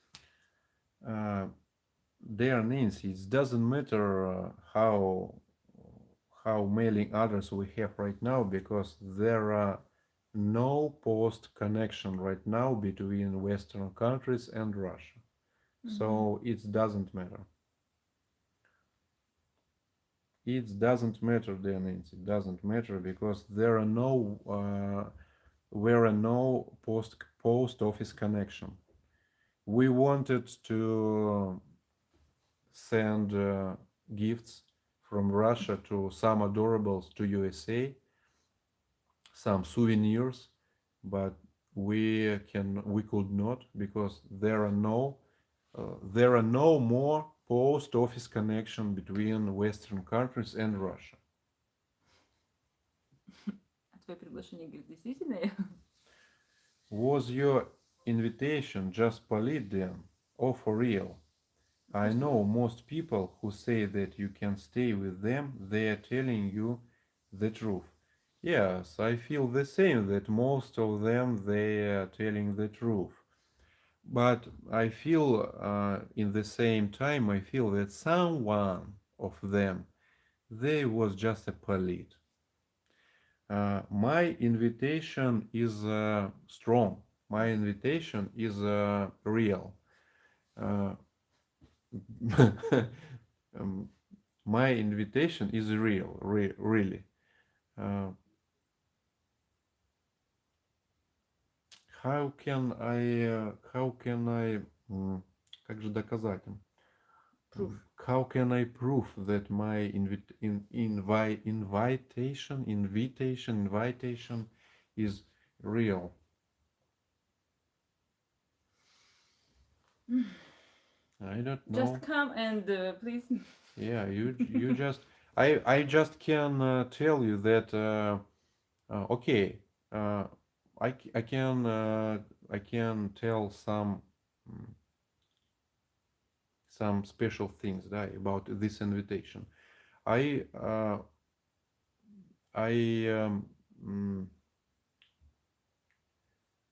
Dear Nancy, it doesn't matter how mailing address we have right now, because there are no post connection right now between Western countries and Russia. So it doesn't matter. It doesn't matter, dear Nancy. It doesn't matter because there are no post office connection. We wanted to send gifts from Russia to some adorables to USA, some souvenirs, but we could not, because there are no more post office connection between Western countries and Russia. Твое приглашение, говорит, действительно? Was your invitation just polite then, or for real? I know most people who say that you can stay with them, they are telling you the truth. Yes, I feel the same, that most of them, they are telling the truth. But I feel in the same time, I feel that someone of them, they was just a polite. My invitation is strong. My invitation is real. My invitation is real, really. How can I, как же доказать им? Proof. How can I prove that my invitation is real? I don't know. Just come and please. Yeah, you just I just can tell you that okay, I can tell some special things about this invitation.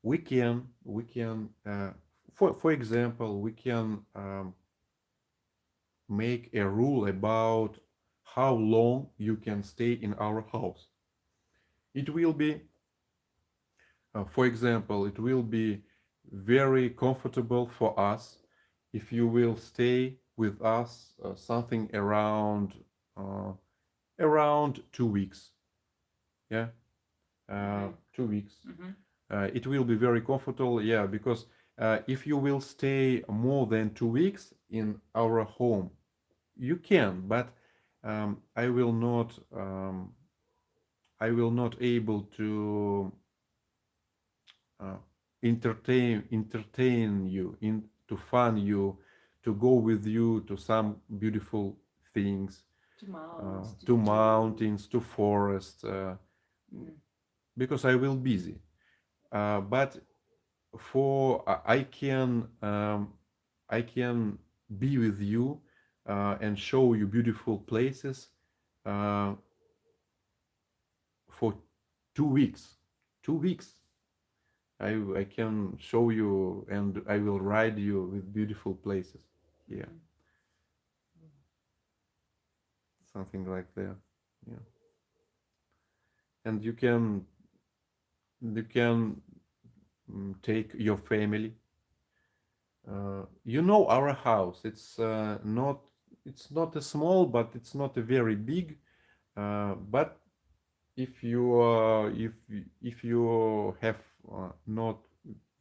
We can for example, we can make a rule about how long you can stay in our house. It will be, for example, it will be very comfortable for us if you will stay with us something around 2 weeks. Yeah. 2 weeks. Mhm. It will be very comfortable, yeah, because if you will stay more than 2 weeks in our home, you can, but I will not. I will not able to uh, entertain you, to fun you, to go with you to some beautiful things, To mountains, to to mountains, to forests, mm. because I will busy. But for I can be with you and show you beautiful places uh, for 2 weeks. 2 weeks. I can show you and I will ride you with beautiful places. Yeah, Mhm. something like that. Yeah, and you can take your family. You know our house. It's not a small, but it's not a very big. But if you have not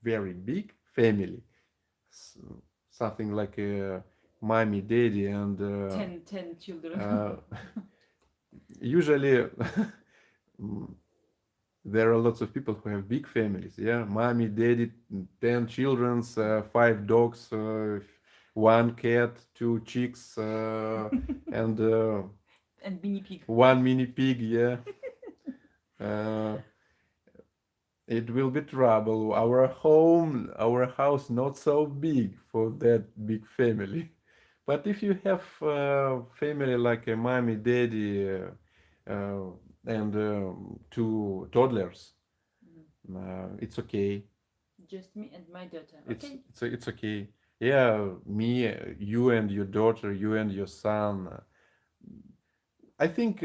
very big family, s- something like a mommy, daddy, and 10 children. uh, usually mm, there are lots of people who have big families. Yeah, mommy, daddy, 10 children, 5 dogs, one cat, two chicks, and And guinea pig. one mini pig. Yeah. Uh, it will be trouble. Our house not so big for that big family. But if you have family like a mommy, daddy, and two toddlers, it's okay. Just me and my daughter. It's Okay. it's okay. Yeah, me, you and your daughter, you and your son. I think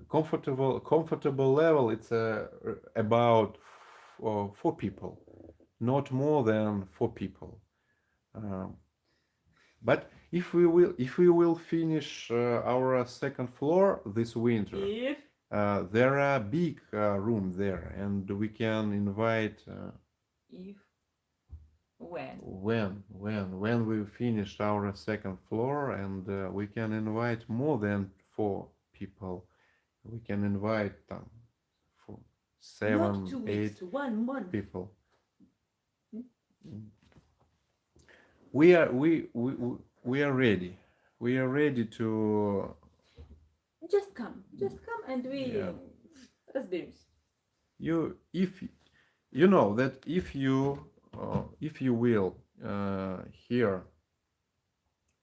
comfortable level. It's about 4 people, not more than 4 people. Um, but if we will finish our second floor this winter, If there are big room there, and we can invite if when when we finish our second floor, and we can invite more than 4 people. We can invite for not seven, 2 weeks, eight 1 month. people. Hmm? Mm. We are ready. We are ready to. Just come and we Yeah. разберемся. If you know that if you will here,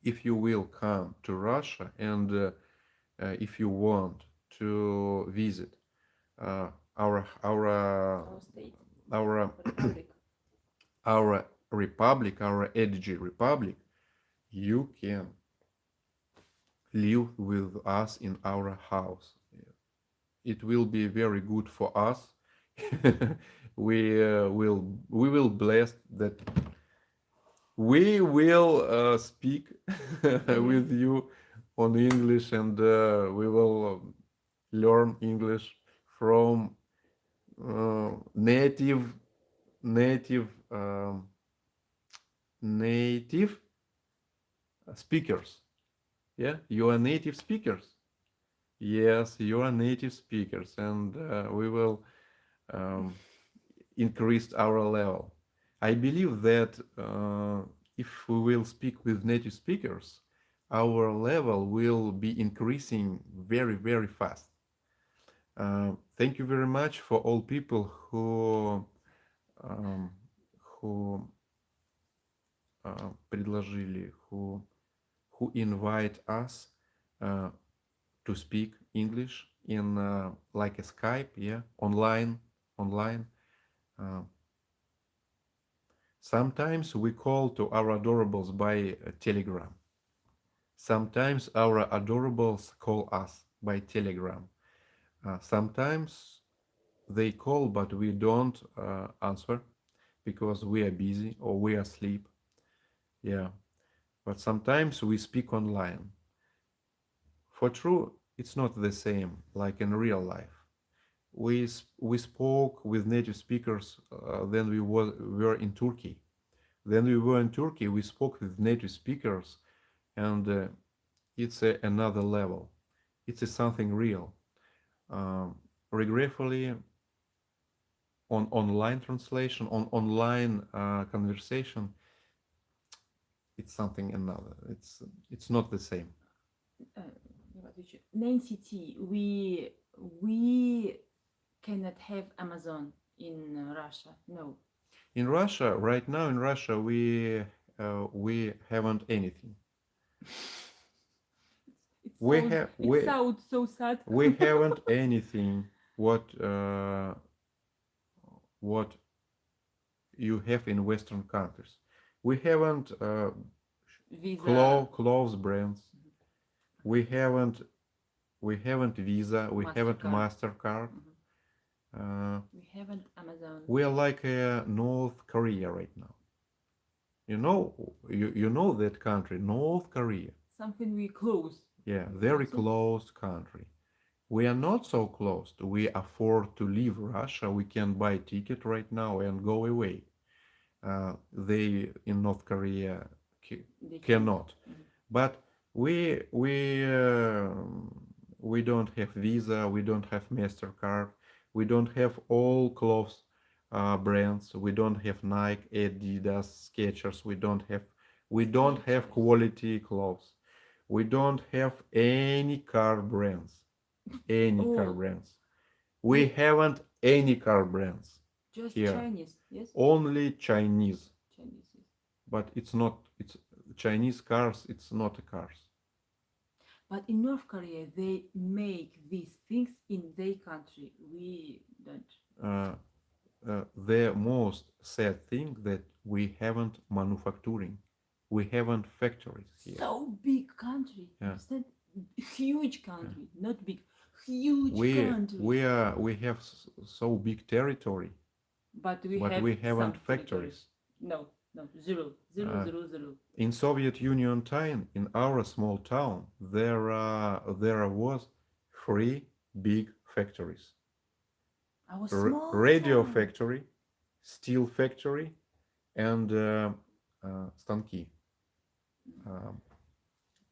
if you will come to Russia, and if you want to visit uh, our our Our state, our republic. our republic, our EDG republic, you can live with us in our house. It will be very good for us. We will bless that. We will speak with you on English, and we will learn English from native native speakers. Yeah, you are native speakers. Yes, you are native speakers, and we will um, increase our level. I believe that if we will speak with native speakers, our level will be increasing very, very fast. Thank you very much for all people um, who предложили, who invite us uh, to speak English in like a Skype, yeah, online. Uh, Sometimes we call to our adorables by Telegram. Sometimes our adorables call us by Telegram. Sometimes they call, but we don't answer because we are busy or we are asleep. Yeah, but sometimes we speak online. For true, it's not the same like in real life. we spoke with native speakers. Then we were in Turkey. Then we were in Turkey. We spoke with native speakers, and it's another level. It's something real. Regretfully, on online translation, on online conversation, it's something another. It's not the same. Nancy T, we cannot have Amazon in Russia. No. In Russia, right now in Russia, we haven't anything. It sounds so sad. We haven't anything what you have in Western countries. We haven't Visa. clothes brands. We haven't Visa. We haven't Mastercard. We haven't Amazon. We are like North Korea right now. You know that country, North Korea. Something we close. Yeah, very closed country. We are not so closed. We afford to leave Russia. We can buy a ticket right now and go away. They in North Korea cannot. But we don't have Visa. We don't have Mastercard. We don't have all clothes brands. We don't have Nike, Adidas, Skechers. We don't have quality clothes. We don't have any car brands. Car brands. We haven't any car brands. Just here. Chinese, yes? Only Chinese. Chinese, yes. But it's Chinese cars, it's not cars. But in North Korea, they make these things in their country. We don't. The most sad thing that we haven't manufacturing. We haven't factories here. So big country. Yeah. Understand? Huge country, not big. Huge country. We have so big territory. But we haven't factories. No, zero. In Soviet Union time, in our small town, there was 3 big factories. Our small Radio town. factory, steel factory, and станки.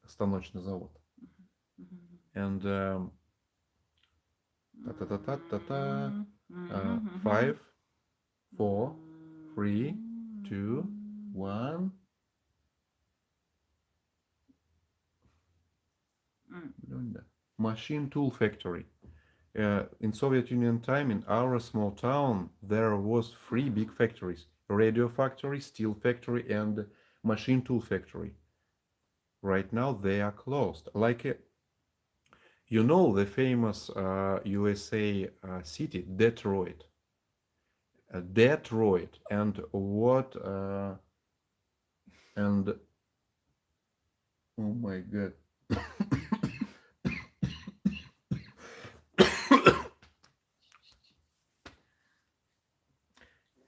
Станочный завод. And 5, 4, 3, 2, 1. Machine tool factory. In Soviet Union time, in our small town, there was 3 big factories: radio factory, steel factory, and machine tool factory. Right now they are closed. Like the famous USA city Detroit. Detroit, and what and oh my god.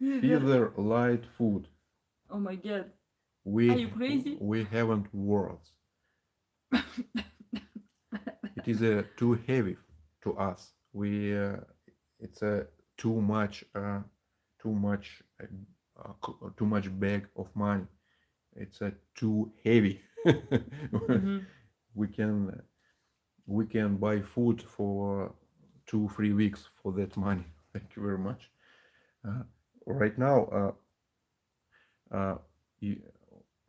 Feather light food. Oh my god. Are you crazy? We haven't words. It is too heavy to us. It's too much bag of money. It's too heavy. We can buy food for 2-3 weeks for that money. Thank you very much. Right now,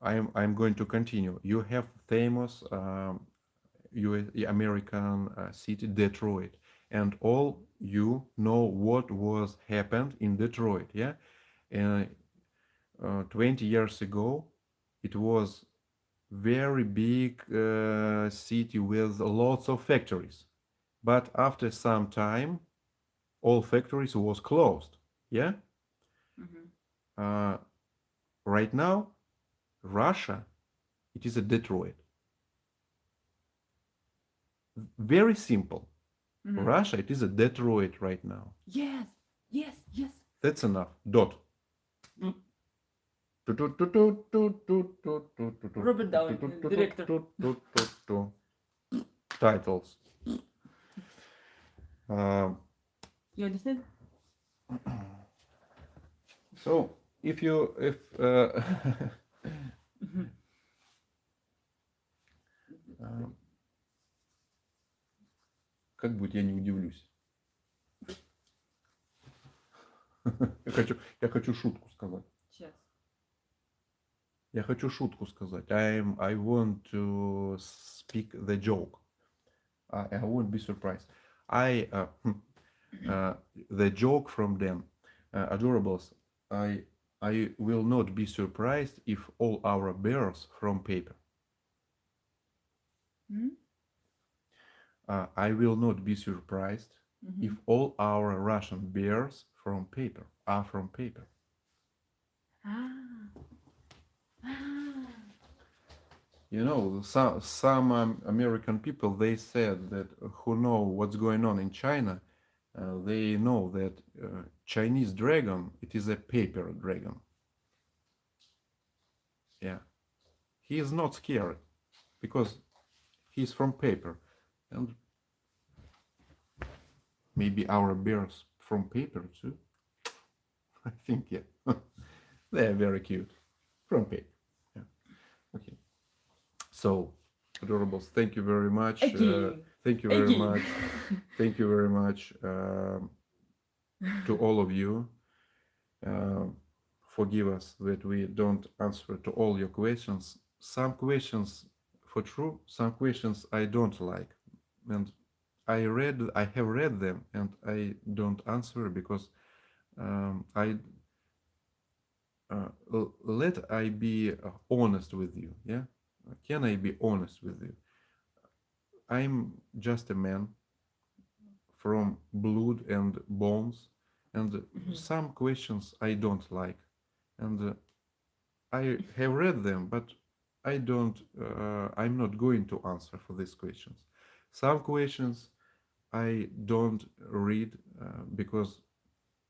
I'm going to continue. You have famous American city Detroit, and all you know what was happened in Detroit. Yeah, 20 years ago, it was very big city with lots of factories, but after some time, all factories was closed. Yeah. Right now, Russia, it is a Detroit. Very simple. Russia, it is a Detroit right now. Yes. That's enough. Dot. Robert Downey, director. Titles. You understand? So if как будет, я не удивлюсь. Я хочу шутку сказать. Сейчас. Я хочу шутку сказать. I want to speak the joke. I won't be surprised. The joke from them, adorables. I will not be surprised if all our bears from paper. Hmm? I will not be surprised if all our Russian bears from paper are from paper. Ah. Ah. You know, some American people, they said that who know what's going on in China, they know that Chinese dragon, it is a paper dragon. Yeah, he is not scared because he's from paper, and maybe our bears from paper too. I think, yeah. They are very cute from paper. Yeah. Okay. So, adorables, thank you very much. Thank you very much. Thank you very much to all of you. Forgive us that we don't answer to all your questions. Some questions for true, some questions I don't like, and I have read them, and I don't answer because let I be honest with you. Yeah, can I be honest with you? I'm just a man from blood and bones, and some questions I don't like, and I have read them, but I'm not going to answer for these questions. Some questions I don't read because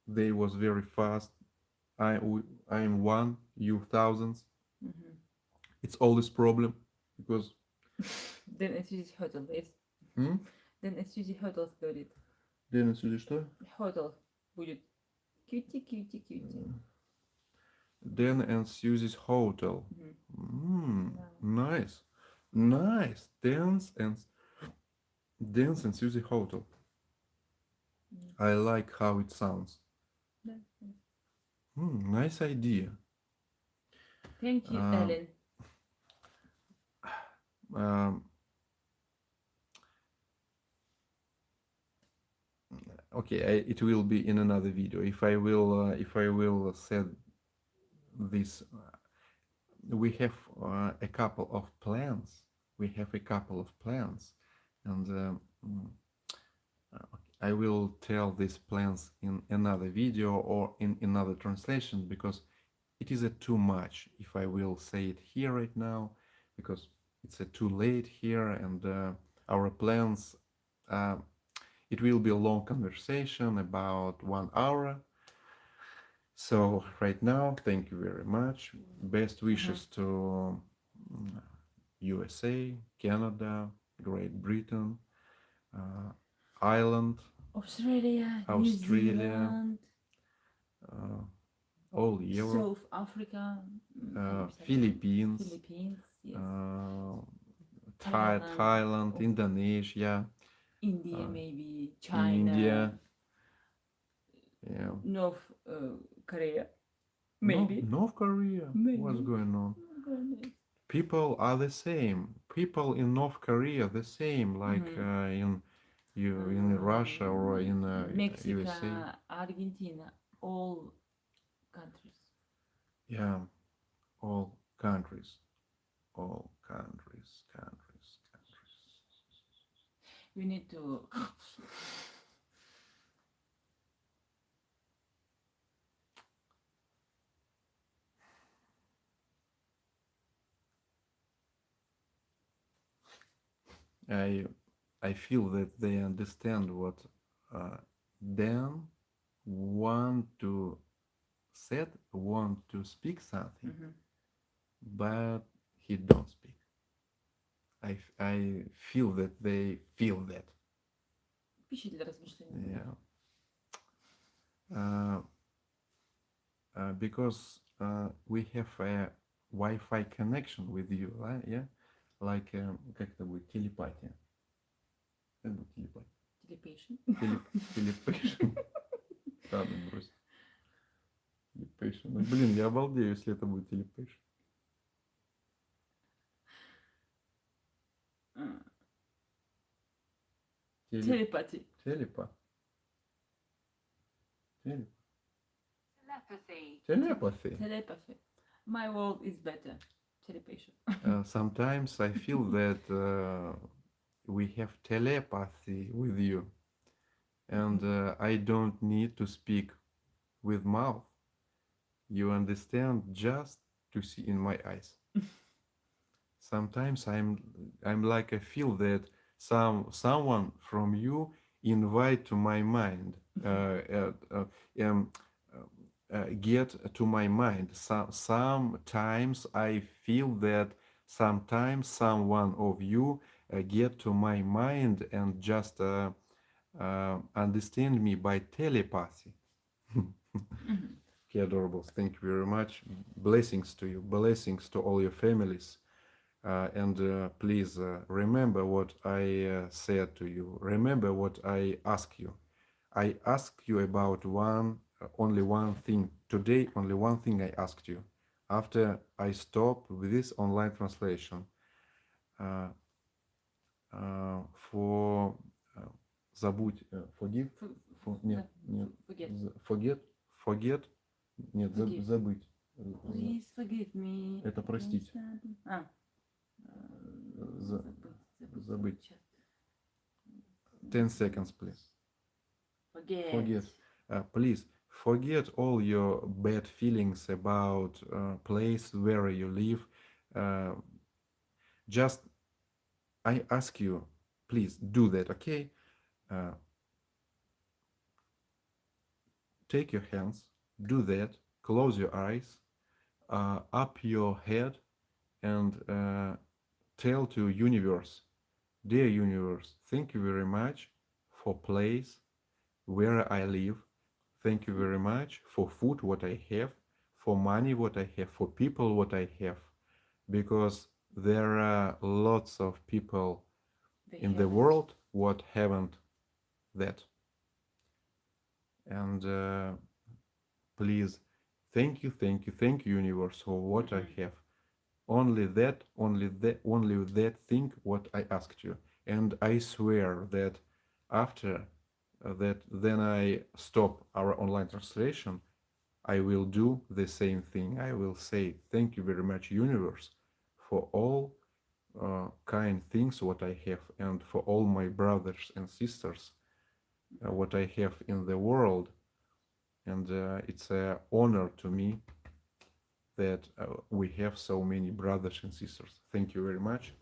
they was very fast. I'm one, you thousands. It's always problem because Then it's usually hotel, yes. Then it's usually hotels говорит. Денис, или что? Hotel будет. Cutie, cutie, cutie. Dan and Susie's hotel. Nice. Nice. Dance and Susie hotel. I like how it sounds. Nice idea. Thank you, Ellen. Okay, it will be in another video. If I will set this, we have a couple of plans. And I will tell these plans in another video or in another translation because it is too much if I will say it here right now because it's too late here, and our plans. It will be a long conversation, about 1 hour. So right now, thank you very much. Best wishes to USA, Canada, Great Britain, Ireland, Australia, New Australia, Zealand, all Europe, South Africa, Philippines, yes. Thailand, Indonesia, India, maybe China, India, yeah, North Korea, maybe. North Korea. Maybe. What's going on? Oh, goodness. People are the same. People in North Korea the same, like in Russia or in Mexico, USA. Argentina, all countries. Yeah, all countries. We need to. I feel that they understand what Dan want to speak something, but he don't speak. I feel that they feel that. Пища для размышления. Yeah. uh, because we have a Wi-Fi connection with you, right? Yeah, like как это будет, телепатия. Как будет телепатия? Telepathy. Ладно, брось. Telepathy. Ну, блин, я обалдею, если это будет telepathy. Telepathy. Телепа. Telepathy. Telepathy. Telepathy. My word is better. Telepathy. Sometimes I feel that we have telepathy with you, and I don't need to speak with mouth. You understand just to see in my eyes. Sometimes I'm like I feel that someone from you invite to my mind, get to my mind. Sometimes I feel that sometimes someone of you get to my mind and just understand me by telepathy. Okay, adorables, thank you very much. Blessings to you, blessings to all your families. And please remember what I said to you. Remember what I asked you. I asked you about only one thing. Today, only one thing I asked you. After I stopped with this online translation, for забудь, forgive, нет, forget, нет, забыть. Please forgive me. Это простить. Забыть. 10 seconds, please. Forget. Please forget all your bad feelings about place where you live. Just I ask you, please do that, okay? Take your hands, do that, close your eyes, up your head, and tell to universe, dear universe, thank you very much for place where I live. Thank you very much for food, what I have, for money, what I have, for people, what I have. Because there are lots of people in the world what haven't that. And please, thank you, universe, for what I have. Only that thing what I asked you. And I swear that after that, then I stop our online translation, I will do the same thing. I will say, thank you very much, universe, for all kind things what I have, and for all my brothers and sisters what I have in the world. And it's an honor to me that we have so many brothers and sisters. Thank you very much.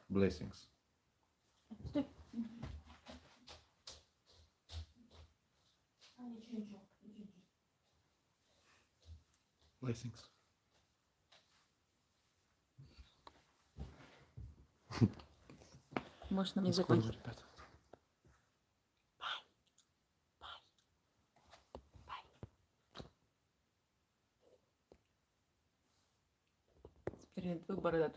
Blessings. Blessings. Можно мне Скоро, запомнить? ребята. Теперь твою бородатую